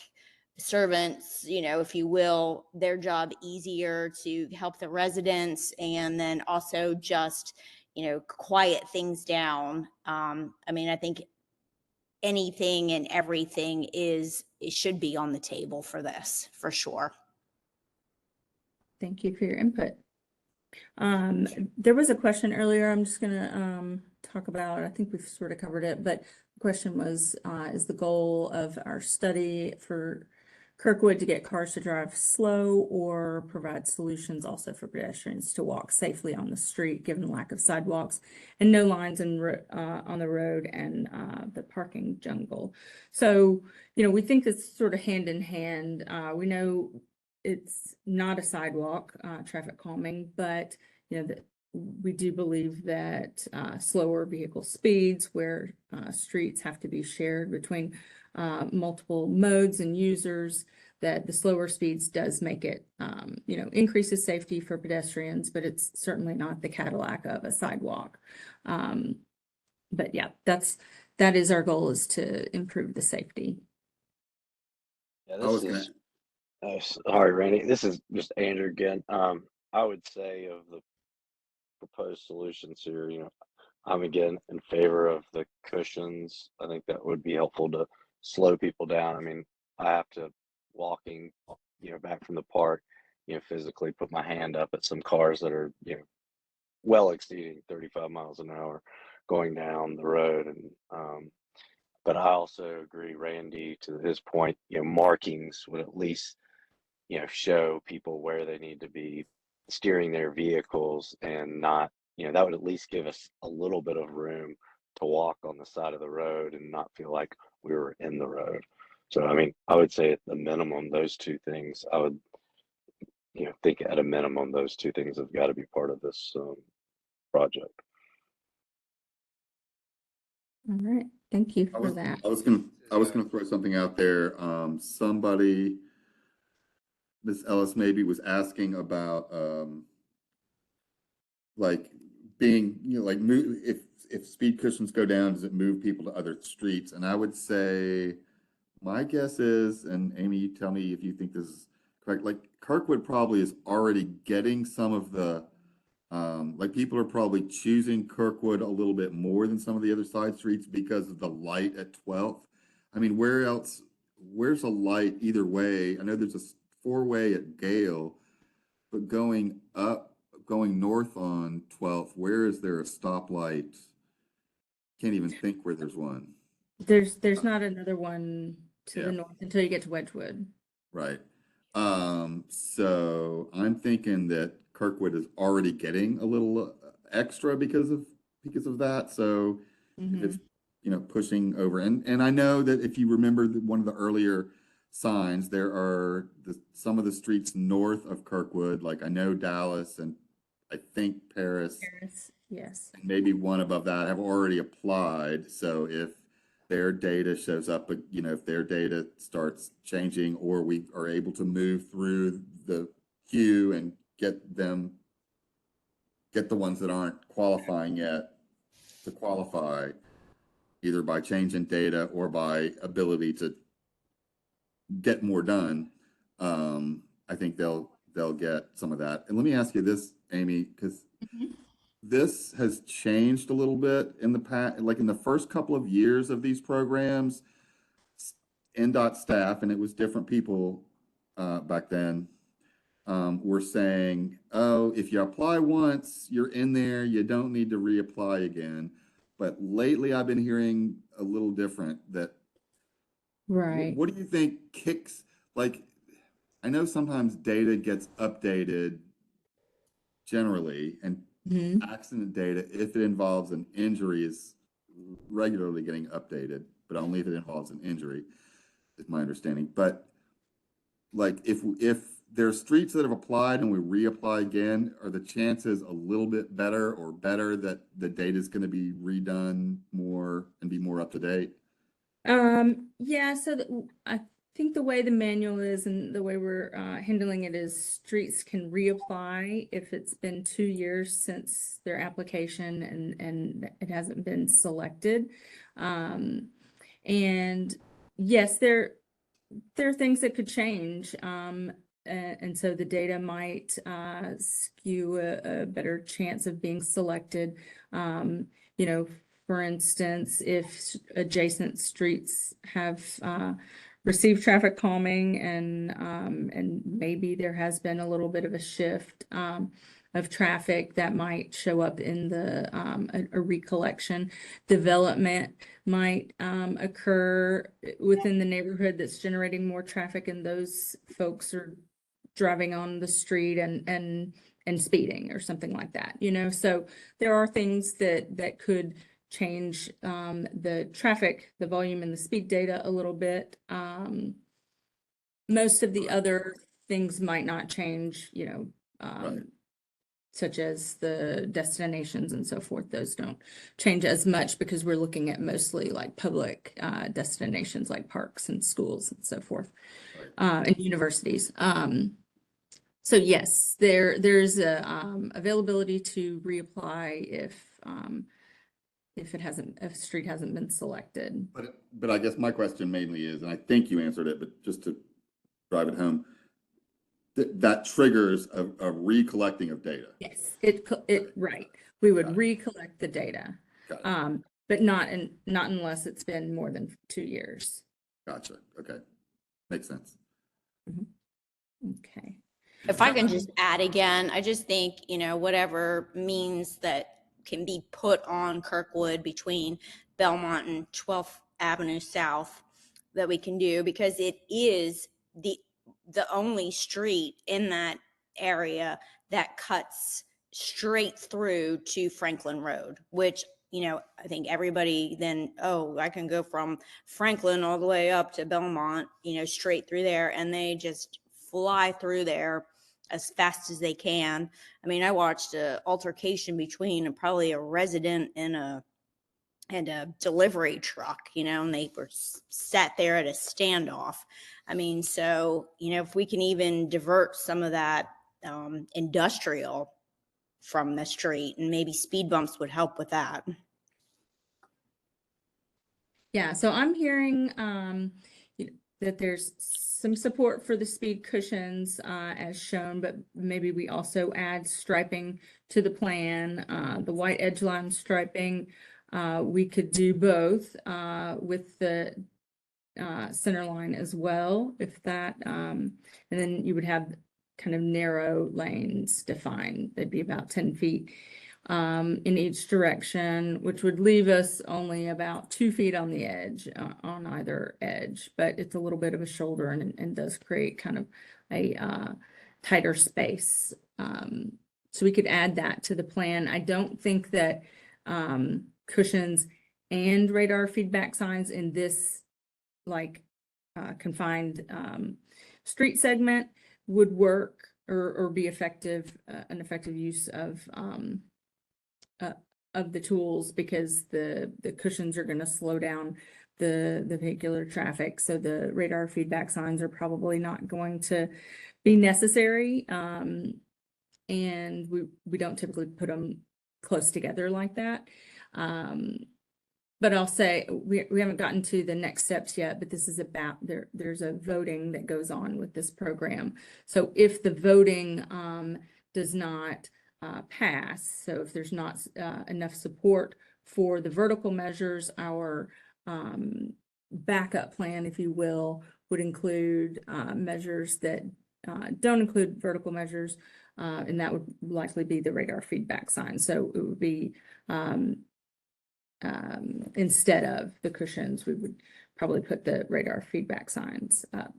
Speaker 6: servants, if you will, their job easier to help the residents, and then also just, quiet things down. I think anything and everything it should be on the table for this, for sure.
Speaker 1: Thank you for your input. There was a question earlier, I'm just gonna talk about, I think we've sort of covered it, but the question was, is the goal of our study for Kirkwood to get cars to drive slow or provide solutions also for pedestrians to walk safely on the street, given the lack of sidewalks and no lines on the road and the parking jungle? So, we think it's sort of hand in hand. We know it's not a sidewalk, traffic calming, but we do believe that slower vehicle speeds where streets have to be shared between multiple modes and users, that the slower speeds does make it, increases safety for pedestrians, but it's certainly not the Cadillac of a sidewalk. But yeah, that is our goal, is to improve the safety.
Speaker 4: Yeah,
Speaker 2: I was gonna,
Speaker 4: sorry, Randy. This is just Andrew again. I would say of the proposed solutions here, I'm again in favor of the cushions. I think that would be helpful to slow people down. I mean, I have to walking, back from the park, physically put my hand up at some cars that are, well exceeding 35 miles an hour going down the road. And, but I also agree, Randy, to his point, markings would at least, show people where they need to be steering their vehicles, and not, that would at least give us a little bit of room to walk on the side of the road and not feel like we were in the road. So, I mean, I would say at the minimum, those two things, I would, think at a minimum, those two things have got to be part of this project.
Speaker 1: All right, thank you
Speaker 2: I
Speaker 1: for
Speaker 2: was,
Speaker 1: that.
Speaker 2: I was gonna throw something out there. Somebody, Miss Ellis maybe, was asking about, like being, like move, if speed cushions go down, does it move people to other streets? And I would say, my guess is, and Amy, you tell me if you think this is correct, like Kirkwood probably is already getting some of the, like people are probably choosing Kirkwood a little bit more than some of the other side streets because of the light at 12th. I mean, where's a light either way? I know there's a four-way at Gale, but going north on 12th, where is there a stoplight? Can't even think where there's one.
Speaker 1: There's not another one to the
Speaker 2: Yeah.
Speaker 1: north until you get to Wedgwood.
Speaker 2: Right. So I'm thinking that Kirkwood is already getting a little extra because of that. So if it's, pushing over, and I know that if you remember one of the earlier signs, there are some of the streets north of Kirkwood, like I know Dallas and I think Paris,
Speaker 1: Yes.
Speaker 2: and maybe one above that, have already applied. So if their data shows up, but if their data starts changing, or we are able to move through the queue and get the ones that aren't qualifying yet to qualify, either by changing data or by ability to get more done, I think they'll get some of that. And let me ask you this, Amy, because this has changed a little bit in the past, like in the first couple of years of these programs, NDOT staff, and it was different people back then, were saying, oh, if you apply once, you're in there, you don't need to reapply again. But lately I've been hearing a little different, that,
Speaker 1: Right.
Speaker 2: what do you think kicks, like, I know sometimes data gets updated generally, and accident data, if it involves an injury, is regularly getting updated, but only if it involves an injury, is my understanding. But like if there are streets that have applied and we reapply again, are the chances a little bit better that the data is going to be redone more and be more up to date?
Speaker 1: Yeah, so I think the way the manual is and the way we're handling it is streets can reapply if it's been 2 years since their application and it hasn't been selected. And yes, there are things that could change. And so the data might skew a better chance of being selected. You know, for instance, if adjacent streets have received traffic calming and maybe there has been a little bit of a shift of traffic that might show up in the a recollection. Development might occur within the neighborhood that's generating more traffic, and those folks are driving on the street and speeding or something like that, you know. So there are things that could change the traffic, the volume and the speed data a little bit. Most of the other things might not change, you know,
Speaker 2: Right.
Speaker 1: such as the destinations and so forth. Those don't change as much because we're looking at mostly like public destinations like parks and schools and so forth, and universities. So yes, there's a availability to reapply if a street hasn't been selected.
Speaker 2: But I guess my question mainly is, and I think you answered it, but just to drive it home, that triggers a recollecting of data.
Speaker 1: Yes, right. We would
Speaker 2: Got it.
Speaker 1: recollect the data,
Speaker 2: Got it.
Speaker 1: but not unless it's been more than 2 years.
Speaker 2: Gotcha. Okay. Makes sense.
Speaker 1: Okay.
Speaker 6: If I can just add again, I just think, you know, whatever means that can be put on Kirkwood between Belmont and 12th Avenue South that we can do, because it is the only street in that area that cuts straight through to Franklin Road, which, you know, I think everybody then, oh, I can go from Franklin all the way up to Belmont, you know, straight through there, and they just fly through there as fast as they can. I mean, I watched an altercation between probably a resident and a delivery truck, you know, and they were sat there at a standoff. I mean, so, you know, if we can even divert some of that industrial from the street, and maybe speed bumps would help with that.
Speaker 1: Yeah, so I'm hearing that there's some support for the speed cushions as shown, but maybe we also add striping to the plan, the white edge line striping. We could do both with the center line as well, if that, and then you would have kind of narrow lanes defined. They'd be about 10 feet in each direction, which would leave us only about 2 feet on the edge, on either edge, but it's a little bit of a shoulder and does create kind of a tighter space. So we could add that to the plan. I don't think that cushions and radar feedback signs in this like confined street segment would work or be effective, an effective use of the tools, because the cushions are going to slow down the vehicular traffic. So the radar feedback signs are probably not going to be necessary. And we don't typically put them close together like that. But I'll say we haven't gotten to the next steps yet, but this is about there's a voting that goes on with this program. So if the voting does not pass, so if there's not enough support for the vertical measures, our backup plan, if you will, would include measures that don't include vertical measures, and that would likely be the radar feedback sign. So it would be instead of the cushions, we would probably put the radar feedback signs up.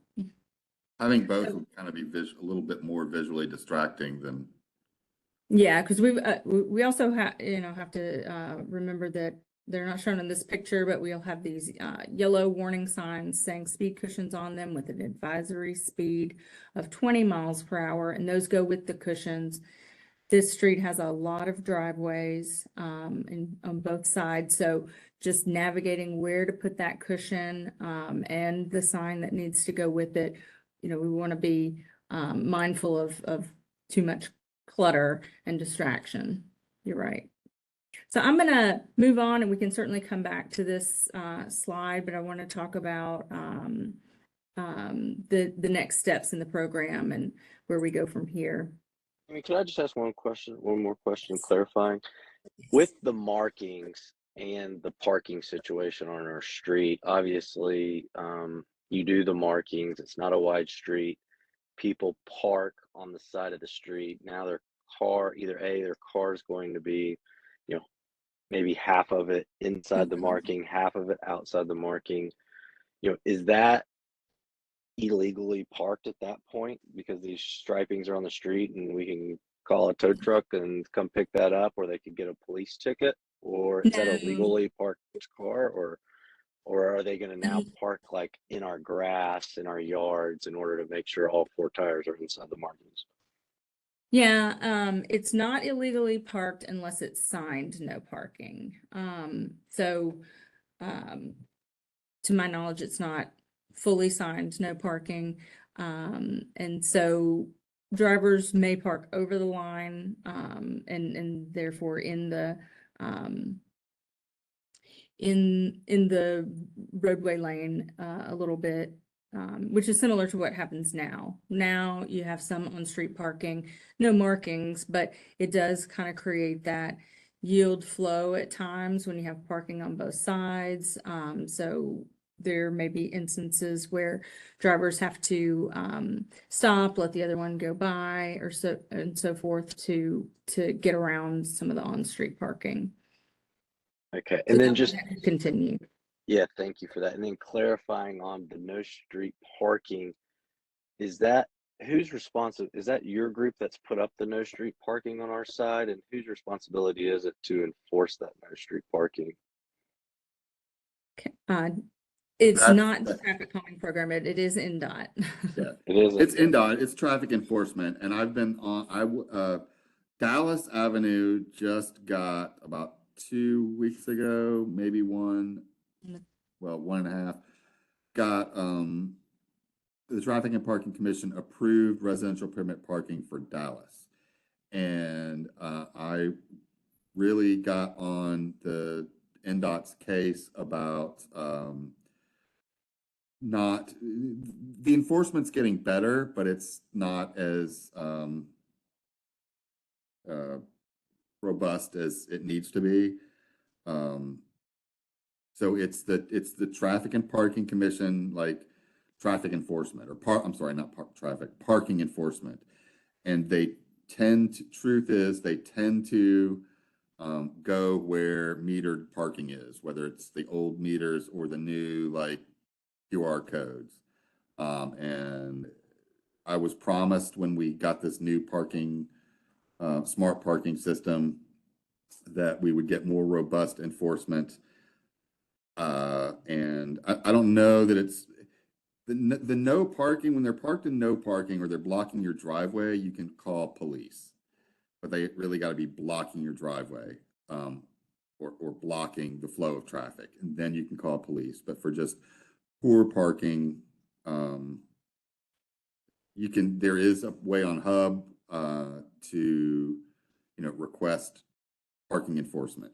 Speaker 2: Having both would kind of be a little bit more visually distracting than.
Speaker 1: Yeah, because we also have to remember that they're not shown in this picture, but we'll have these yellow warning signs saying speed cushions on them with an advisory speed of 20 miles per hour, and those go with the cushions. This street has a lot of driveways on both sides, so just navigating where to put that cushion and the sign that needs to go with it. You know, we want to be mindful of too much clutter and distraction. You're right. So I'm going to move on, and we can certainly come back to this slide, but I want to talk about the next steps in the program and where we go from here.
Speaker 4: I mean, can I just ask one more question, clarifying? With the markings and the parking situation on our street, obviously, you do the markings, it's not a wide street. People park on the side of the street. Now their car is going to be, you know, maybe half of it inside the marking, half of it outside the marking. You know, is that illegally parked at that point because these stripings are on the street and we can call a tow truck and come pick that up, or they could get a police ticket? Or is that a
Speaker 1: No.
Speaker 4: legally parked car, or are they going to now park like in our grass, in our yards, in order to make sure all 4 tires are inside the markings?
Speaker 1: Yeah, it's not illegally parked unless it's signed no parking. To my knowledge, it's not fully signed no parking. And so drivers may park over the line and therefore in the roadway lane a little bit, which is similar to what happens now. Now you have some on-street parking, no markings, but it does kind of create that yield flow at times when you have parking on both sides. So there may be instances where drivers have to stop, let the other one go by, or so and so forth to get around some of the on-street parking.
Speaker 4: Okay,
Speaker 1: So
Speaker 4: and then
Speaker 1: that
Speaker 4: just
Speaker 1: could continue.
Speaker 4: yeah, thank you for that. And then clarifying on the no street parking, is that who's responsible? Is that your group that's put up the no street parking on our side? And whose responsibility is it to enforce that no street parking?
Speaker 1: It's
Speaker 2: That's-
Speaker 1: not the traffic calming program. It is NDOT.
Speaker 2: Yeah,
Speaker 4: It is.
Speaker 2: it's NDOT, it's traffic enforcement, and I've been on, Dallas Avenue just got about 2 weeks ago, maybe one, well, 1.5, got, the Traffic and Parking Commission approved residential permit parking for Dallas. And, I really got on the NDOT's case about, not the enforcement's getting better, but it's not as robust as it needs to be. So it's the Traffic and Parking Commission, like traffic enforcement, or I'm sorry, not traffic, parking enforcement. And truth is, they tend to go where metered parking is, whether it's the old meters or the new, like, QR codes. And I was promised when we got this new smart parking system that we would get more robust enforcement. And I don't know that it's the no parking, when they're parked in no parking or they're blocking your driveway, you can call police, but they really got to be blocking your driveway, or blocking the flow of traffic, and then you can call police. But for just poor parking, there is a way on Hub to, request parking enforcement.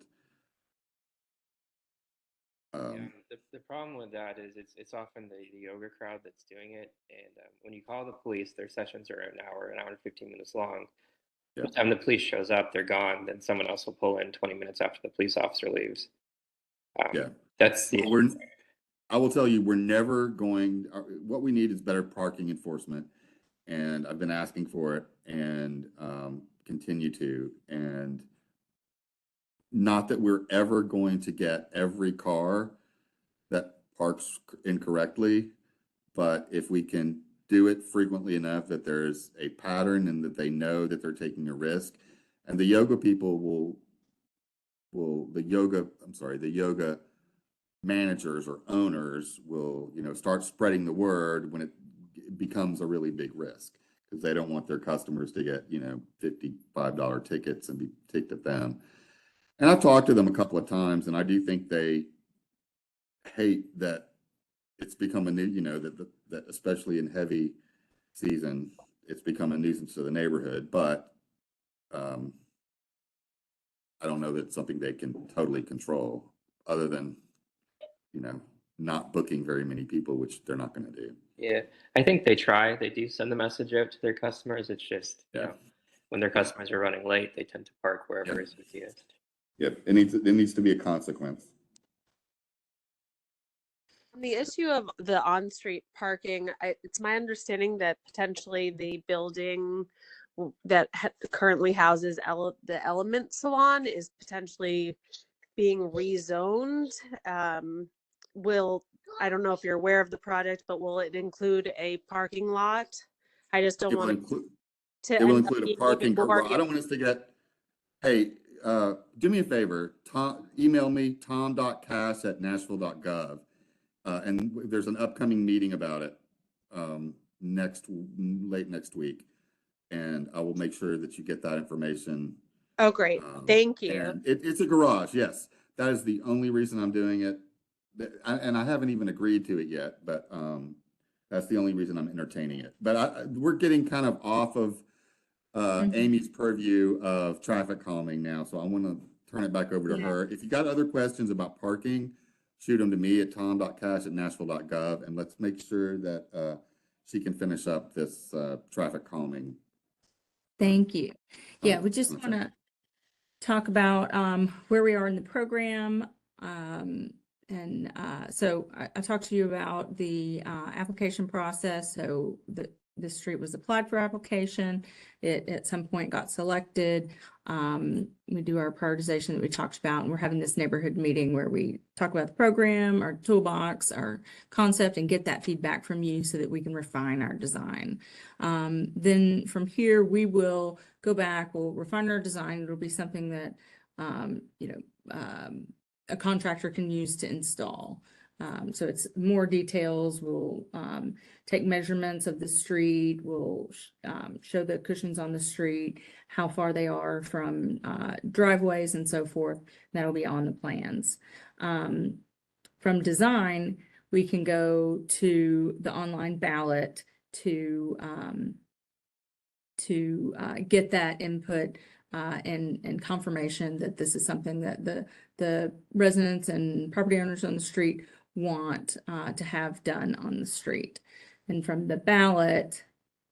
Speaker 7: Yeah, the problem with that is it's often the yoga crowd that's doing it, and when you call the police, their sessions are an hour and 15 minutes long.
Speaker 2: Yeah.
Speaker 7: By the time the police shows up, they're gone. Then someone else will pull in 20 minutes after the police officer leaves.
Speaker 2: Yeah.
Speaker 7: That's the
Speaker 2: I will tell you, we're never going, what we need is better parking enforcement. And I've been asking for it and continue to. And not that we're ever going to get every car that parks incorrectly, but if we can do it frequently enough that there's a pattern and that they know that they're taking a risk, and the yoga people the yoga managers or owners will, start spreading the word when it becomes a really big risk. because they don't want their customers to get, you know, $55 tickets and be ticked at them. And I've talked to them a couple of times, and I do think they hate that it's become a new, you know, that especially in heavy season, it's become a nuisance to the neighborhood. But I don't know that it's something they can totally control, other than, you know, not booking very many people, which they're not going to do.
Speaker 7: Yeah, I think they try. They do send the message out to their customers. It's just, you
Speaker 2: Yeah.
Speaker 7: know, when their customers are running late, they tend to park wherever
Speaker 2: Yep.
Speaker 7: is easiest.
Speaker 2: Yep, it needs to be a consequence.
Speaker 3: On the issue of the on-street parking, it's my understanding that potentially the building that currently houses the Element Salon is potentially being rezoned. I don't know if you're aware of the project, but will it include a parking lot? I just don't
Speaker 2: It will
Speaker 3: want
Speaker 2: include,
Speaker 3: to
Speaker 2: it will
Speaker 3: end up
Speaker 2: include a
Speaker 3: being
Speaker 2: parking
Speaker 3: even more.
Speaker 2: garage. I don't want us to get, hey, do me a favor, email me, tom.cass@Nashville.gov. And there's an upcoming meeting about it late next week. And I will make sure that you get that information.
Speaker 3: Oh, great. Thank you.
Speaker 2: And it's a garage, yes. That is the only reason I'm doing it. And I haven't even agreed to it yet, but that's the only reason I'm entertaining it. But we're getting kind of off of Amy's purview of traffic calming now, so I want to turn it back over to her. If you got other questions about parking, shoot them to me at tom.cash@Nashville.gov, and let's make sure that she can finish up this traffic calming.
Speaker 1: Thank you. Yeah, we just
Speaker 2: Okay.
Speaker 1: want to talk about where we are in the program. So I talked to you about the application process. So the street was applied for application. It at some point got selected. We do our prioritization that we talked about, and we're having this neighborhood meeting where we talk about the program, our toolbox, our concept, and get that feedback from you so that we can refine our design. Then from here, we will go back, we'll refine our design. It'll be something that, a contractor can use to install. So it's more details. We'll take measurements of the street. We'll show the cushions on the street, how far they are from driveways and so forth. That'll be on the plans. From design, we can go to the online ballot to get that input and confirmation that this is something that the residents and property owners on the street want to have done on the street. And from the ballot,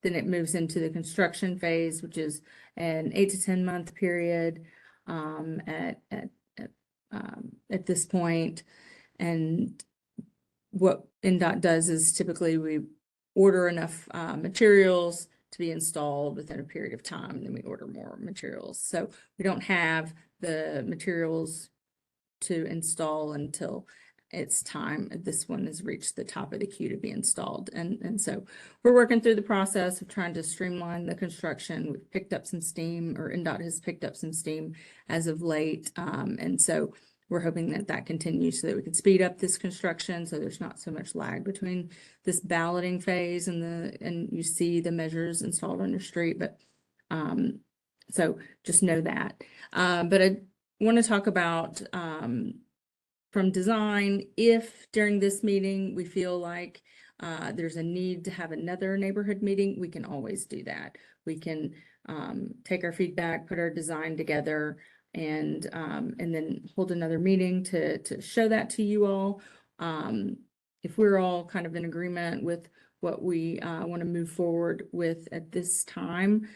Speaker 1: then it moves into the construction phase, which is an 8 to 10 month period at this point. And what NDOT does is typically we order enough materials to be installed within a period of time, and then we order more materials. So we don't have the materials to install until it's time. This one has reached the top of the queue to be installed. And so we're working through the process of trying to streamline the construction. We've picked up some steam, or NDOT has picked up some steam as of late. And so we're hoping that that continues so that we can speed up this construction, so there's not so much lag between this balloting phase and you see the measures installed on your street. But so just know that. But I want to talk about from design, if during this meeting we feel like there's a need to have another neighborhood meeting, we can always do that. We can take our feedback, put our design together, and then hold another meeting to show that to you all. If we're all kind of in agreement with what we want to move forward with at this time,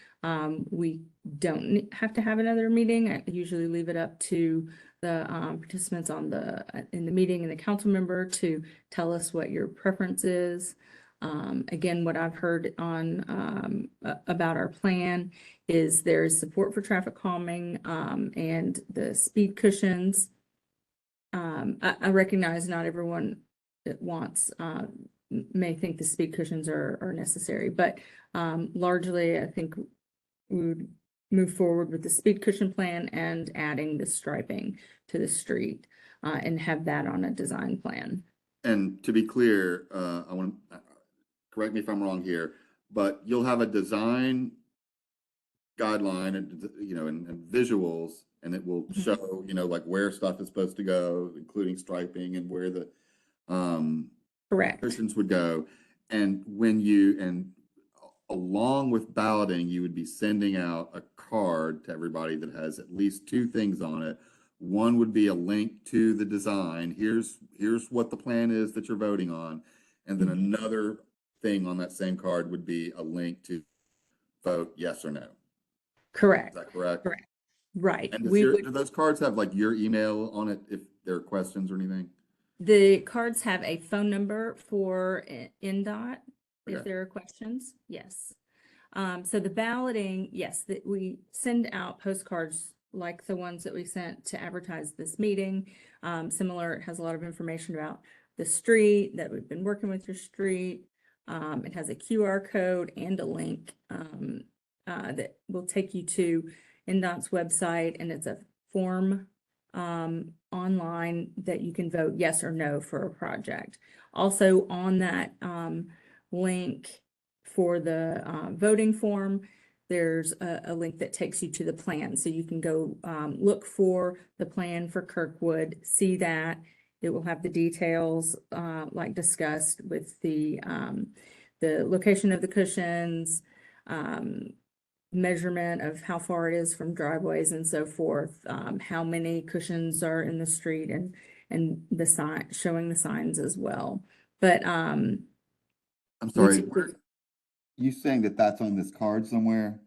Speaker 1: we don't have to have another meeting. I usually leave it up to the participants in the meeting and the council member to tell us what your preference is. Again, what I've heard on about our plan is there's support for traffic calming and the speed cushions. I recognize not everyone that wants may think the speed cushions are necessary, but largely I think we would move forward with the speed cushion plan and adding the striping to the street and have that on a design plan.
Speaker 2: And to be clear, I want to correct me if I'm wrong here. but you'll have a design guideline and, and visuals, and it will
Speaker 1: Mhm.
Speaker 2: show, like where stuff is supposed to go, including striping and where the,
Speaker 1: Correct.
Speaker 2: cushions would go. And along with balloting, you would be sending out a card to everybody that has at least two things on it. One would be a link to the design. Here's what the plan is that you're voting on. And then
Speaker 1: Mhm.
Speaker 2: another thing on that same card would be a link to vote yes or no. Is
Speaker 1: Correct.
Speaker 2: that correct?
Speaker 1: Correct. Right.
Speaker 2: And
Speaker 1: We would,
Speaker 2: do those cards have like your email on it if there are questions or anything?
Speaker 1: the cards have a phone number for NDOT if
Speaker 2: Okay.
Speaker 1: there are questions. Yes. So the balloting, yes, that we send out postcards like the ones that we sent to advertise this meeting. Similar, it has a lot of information about the street, that we've been working with your street. It has a QR code and a link that will take you to NDOT's website, and it's a form online that you can vote yes or no for a project. Also on that link for the voting form, there's a link that takes you to the plan. So you can go look for the plan for Kirkwood, see that. It will have the details like discussed with the location of the cushions, measurement of how far it is from driveways and so forth, how many cushions are in the street, and the sign, showing the signs as well. But
Speaker 2: I'm
Speaker 1: we
Speaker 2: sorry,
Speaker 1: typically-
Speaker 2: you saying that that's on this card somewhere?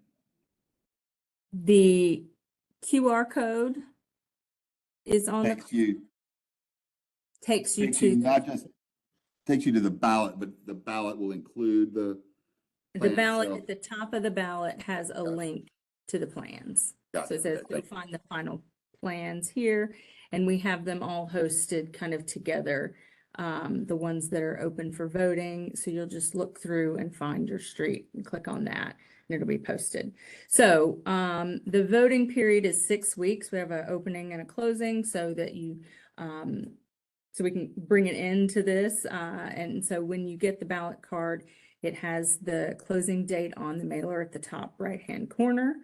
Speaker 1: the QR code is on the,
Speaker 2: Takes you
Speaker 1: takes you
Speaker 2: Takes you
Speaker 1: to
Speaker 2: not just, takes you to the ballot, but the ballot will include the
Speaker 1: the
Speaker 2: plan
Speaker 1: ballot.
Speaker 2: itself?
Speaker 1: At the top of the ballot has a
Speaker 2: Gotcha.
Speaker 1: link to the plans. So
Speaker 2: Gotcha.
Speaker 1: it says,
Speaker 2: Okay,
Speaker 1: go
Speaker 2: thank you.
Speaker 1: find the final plans here, and we have them all hosted kind of together. The ones that are open for voting. So you'll just look through and find your street and click on that, and it'll be posted. So the voting period is 6 weeks. We have an opening and a closing so that you, so we can bring it into this. And so when you get the ballot card, it has the closing date on the mailer at the top right-hand corner.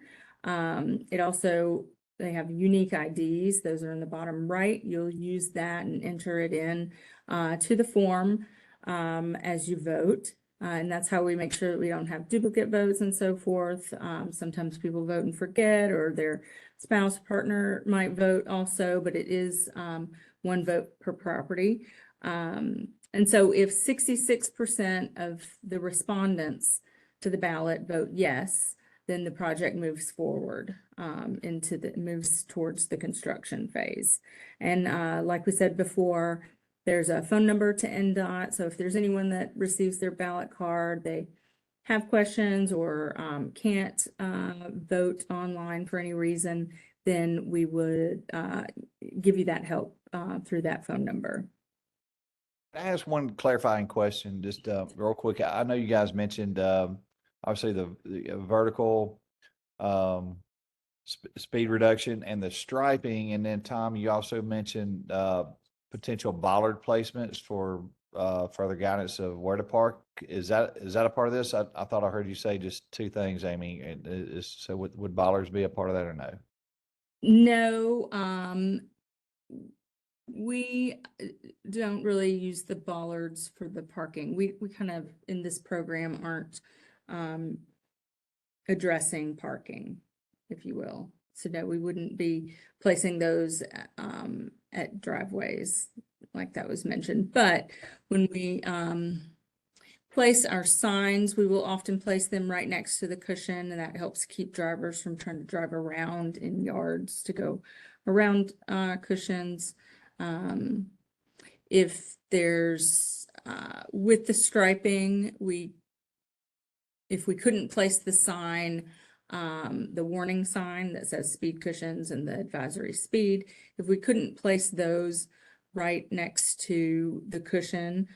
Speaker 1: It also, they have unique IDs. Those are in the bottom right. You'll use that and enter it in to the form as you vote. And that's how we make sure that we don't have duplicate votes and so forth. Sometimes people vote and forget, or their spouse partner might vote also, but it is one vote per property. And so if 66% of the respondents to the ballot vote yes, then the project moves forward moves towards the construction phase. And like we said before, there's a phone number to NDOT. So if there's anyone that receives their ballot card, they have questions or can't vote online for any reason, then we would give you that help through that phone number.
Speaker 5: Can I ask one clarifying question, just real quick? I know you guys mentioned obviously the vertical speed reduction and the striping, and then Tom, you also mentioned potential bollard placements for further guidance of where to park. Is that a part of this? I thought I heard you say just two things, Amy. So would bollards be a part of that or no?
Speaker 1: No, we don't really use the bollards for the parking. We kind of, in this program, aren't addressing parking, if you will. So no, we wouldn't be placing those at driveways like that was mentioned. But when we place our signs, we will often place them right next to the cushion, and that helps keep drivers from trying to drive around in yards to go around cushions. If there's with the striping, if we couldn't place the sign, the warning sign that says speed cushions and the advisory speed, if we couldn't place those right next to the cushion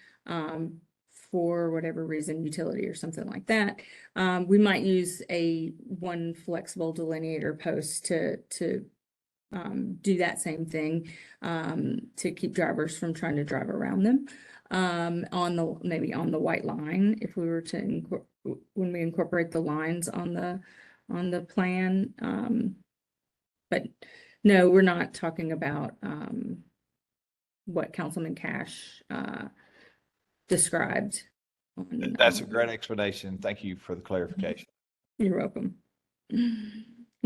Speaker 1: for whatever reason, utility or something like that, we might use one flexible delineator post to do that same thing to keep drivers from trying to drive around them maybe on the white line if we were to when we incorporate the lines on the plan. But no, we're not talking about what Councilman Cash described.
Speaker 5: That's a great explanation. Thank you for the clarification.
Speaker 1: You're welcome.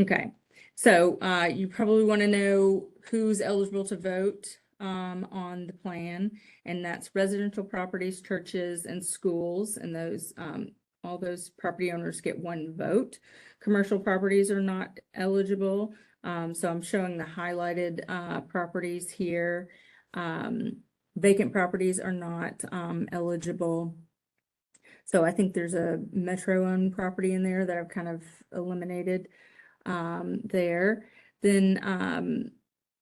Speaker 1: Okay, so you probably want to know who's eligible to vote on the plan, and that's residential properties, churches, and schools, and those all those property owners get one vote. Commercial properties are not eligible, so I'm showing the highlighted properties here. Vacant properties are not eligible. So I think there's a Metro-owned property in there that I've kind of eliminated there. Then,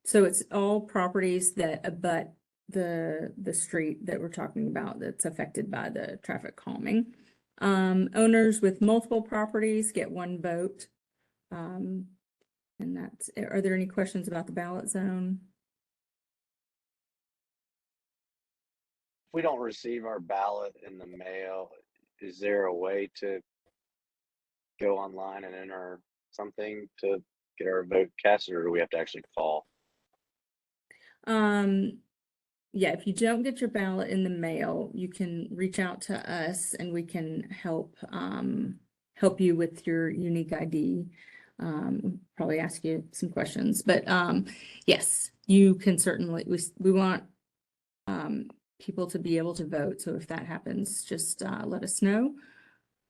Speaker 1: so it's all properties that abut the street that we're talking about that's affected by the traffic calming. Owners with multiple properties get one vote. And that's, are there any questions about the ballot zone?
Speaker 4: We don't receive our ballot in the mail. Is there a way to go online and enter something to get our vote casted, or do we have to actually call?
Speaker 1: Yeah, if you don't get your ballot in the mail, you can reach out to us and we can help help you with your unique ID. Probably ask you some questions, but yes, you can certainly, we want people to be able to vote. So if that happens, just let us know.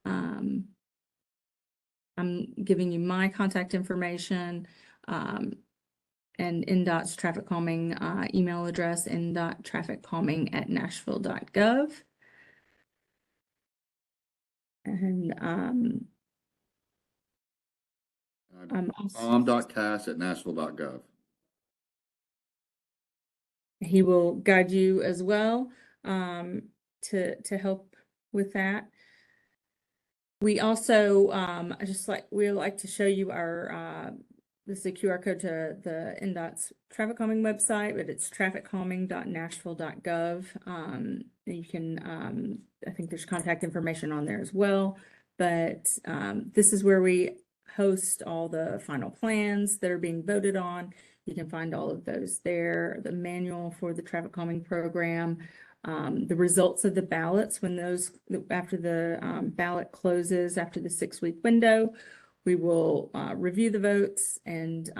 Speaker 1: I'm giving you my contact information and NDOT's traffic calming email address, NDOT.TrafficCalming.Nashville.gov. And I'm also,
Speaker 2: Tom.cash@Nashville.gov.
Speaker 1: he will guide you as well to help with that. We also we like to show you our this is a QR code to the NDOT's traffic calming website, but it's TrafficCalming.Nashville.gov. You can I think there's contact information on there as well, but this is where we host all the final plans that are being voted on. You can find all of those there, the manual for the traffic calming program, the results of the ballots when those, after the ballot closes after the 6-week window, we will review the votes and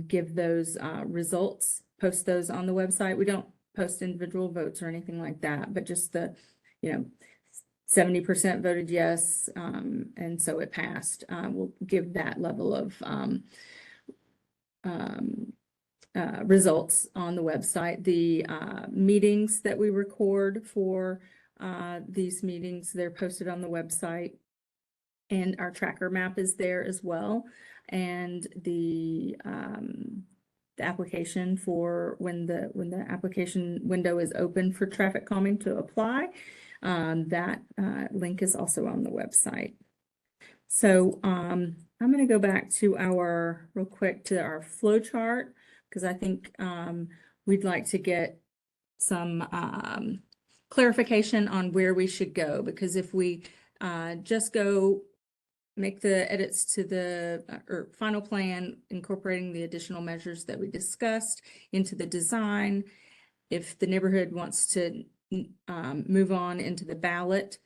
Speaker 1: give those results, post those on the website. We don't post individual votes or anything like that, but just the, 70% voted yes, and so it passed. We'll give that level of results on the website. The meetings that we record for these meetings, they're posted on the website, and our tracker map is there as well. And the application for when the application window is open for traffic calming to apply, that link is also on the website. So I'm going to go back to real quick to our flow chart, because I think we'd like to get some clarification on where we should go, because if we just go make the edits to the or final plan, incorporating the additional measures that we discussed into the design, if the neighborhood wants to move on into the ballot,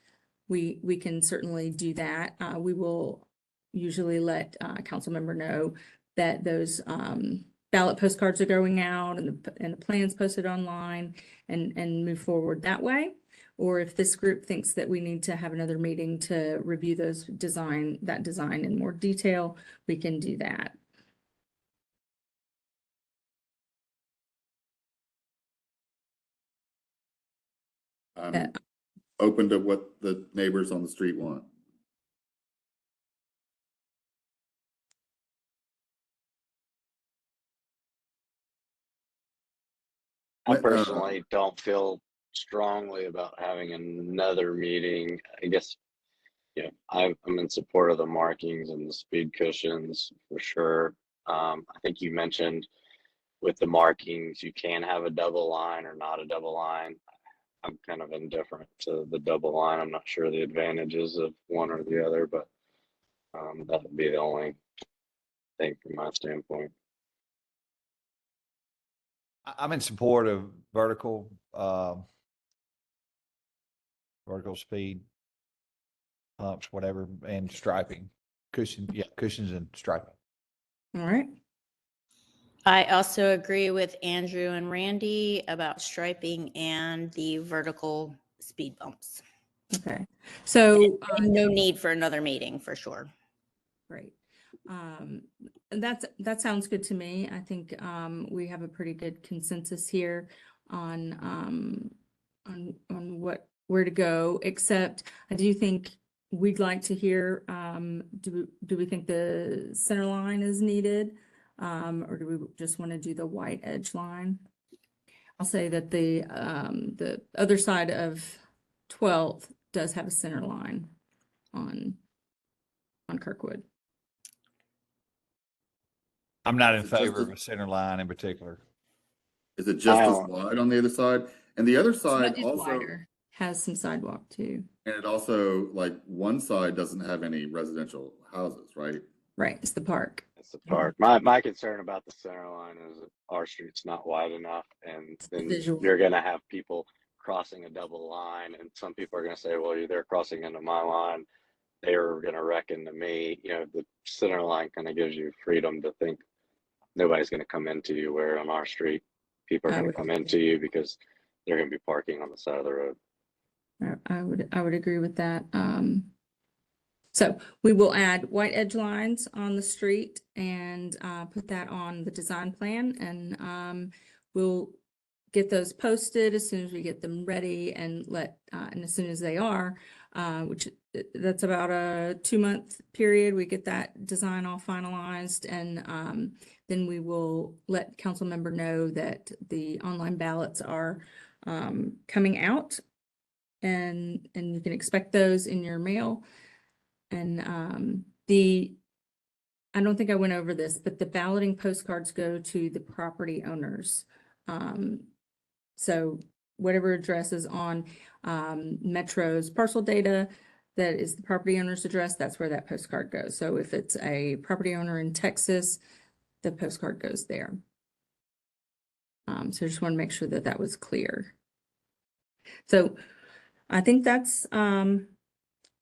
Speaker 1: we can certainly do that. We will usually let council member know that those ballot postcards are going out and the plans posted online, and move forward that way. Or if this group thinks that we need to have another meeting to review that design in more detail, we can do that.
Speaker 2: I'm open to what the neighbors on the street want.
Speaker 4: I personally don't feel strongly about having another meeting. I guess, I'm in support of the markings and the speed cushions for sure. I think you mentioned with the markings, you can have a double line or not a double line. I'm kind of indifferent to the double line. I'm not sure the advantages of one or the other, but that would be the only thing from my standpoint.
Speaker 5: I'm in support of vertical speed humps, whatever, and striping, cushions and striping.
Speaker 1: All right.
Speaker 6: I also agree with Andrew and Randy about striping and the vertical speed bumps.
Speaker 1: Okay. So
Speaker 6: And no need for another meeting for sure.
Speaker 1: great. That sounds good to me. I think we have a pretty good consensus here on where to go, except I do think we'd like to hear, do we think the center line is needed? Or do we just want to do the white edge line? I'll say that the other side of 12th does have a center line on Kirkwood.
Speaker 5: I'm not in
Speaker 2: Is it just
Speaker 5: favor
Speaker 2: a-
Speaker 5: of a center line in particular.
Speaker 2: Is it just as
Speaker 4: don't-
Speaker 2: wide on the other side? And the other side
Speaker 1: It's
Speaker 2: also,
Speaker 1: wider, has some sidewalk too.
Speaker 2: and it also, like, one side doesn't have any residential houses, right?
Speaker 1: Right, it's the park.
Speaker 4: It's the park. My concern about the center line is that our street's not wide enough, and then
Speaker 1: Visual.
Speaker 4: you're going to have people crossing a double line, and some people are going to say, "Well, they're crossing into my line. They're going to wreck into me." You know, the center line kind of gives you freedom to think nobody's going to come into you. Where on our street, people are
Speaker 1: I
Speaker 4: going to
Speaker 1: would
Speaker 4: come
Speaker 1: agree.
Speaker 4: into you because they're going to be parking on the side of the road.
Speaker 1: I would agree with that. So we will add white edge lines on the street and put that on the design plan, and we'll get those posted as soon as we get them ready and and as soon as they are, which that's about a 2-month period, we get that design all finalized, and then we will let council member know that the online ballots are coming out, and you can expect those in your mail. And I don't think I went over this, but the balloting postcards go to the property owners. So whatever address is on Metro's parcel data, that is the property owner's address, that's where that postcard goes. So if it's a property owner in Texas, the postcard goes there. So I just want to make sure that that was clear. So I think that's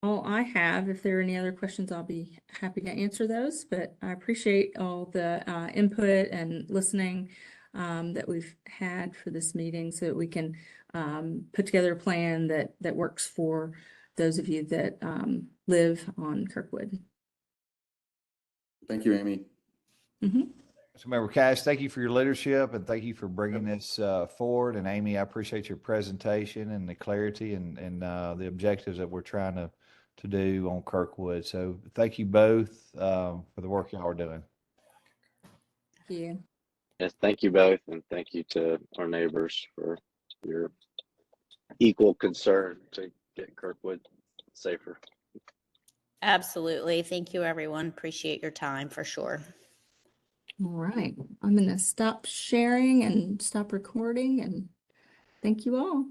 Speaker 1: all I have. If there are any other questions, I'll be happy to answer those, but I appreciate all the input and listening that we've had for this meeting so that we can put together a plan that works for those of you that live on Kirkwood.
Speaker 2: Thank you, Amy.
Speaker 1: Mhm.
Speaker 5: So Member Cash, thank you for your leadership and thank you for bringing this forward. And Amy, I appreciate your presentation and the clarity and the objectives that we're trying to do on Kirkwood. So thank you both for the work y'all are doing.
Speaker 1: Thank you.
Speaker 4: Yes, thank you both, and thank you to our neighbors for your equal concern to get Kirkwood safer.
Speaker 6: Absolutely. Thank you, everyone. Appreciate your time for sure.
Speaker 1: All right. I'm going to stop sharing and stop recording, and thank you all.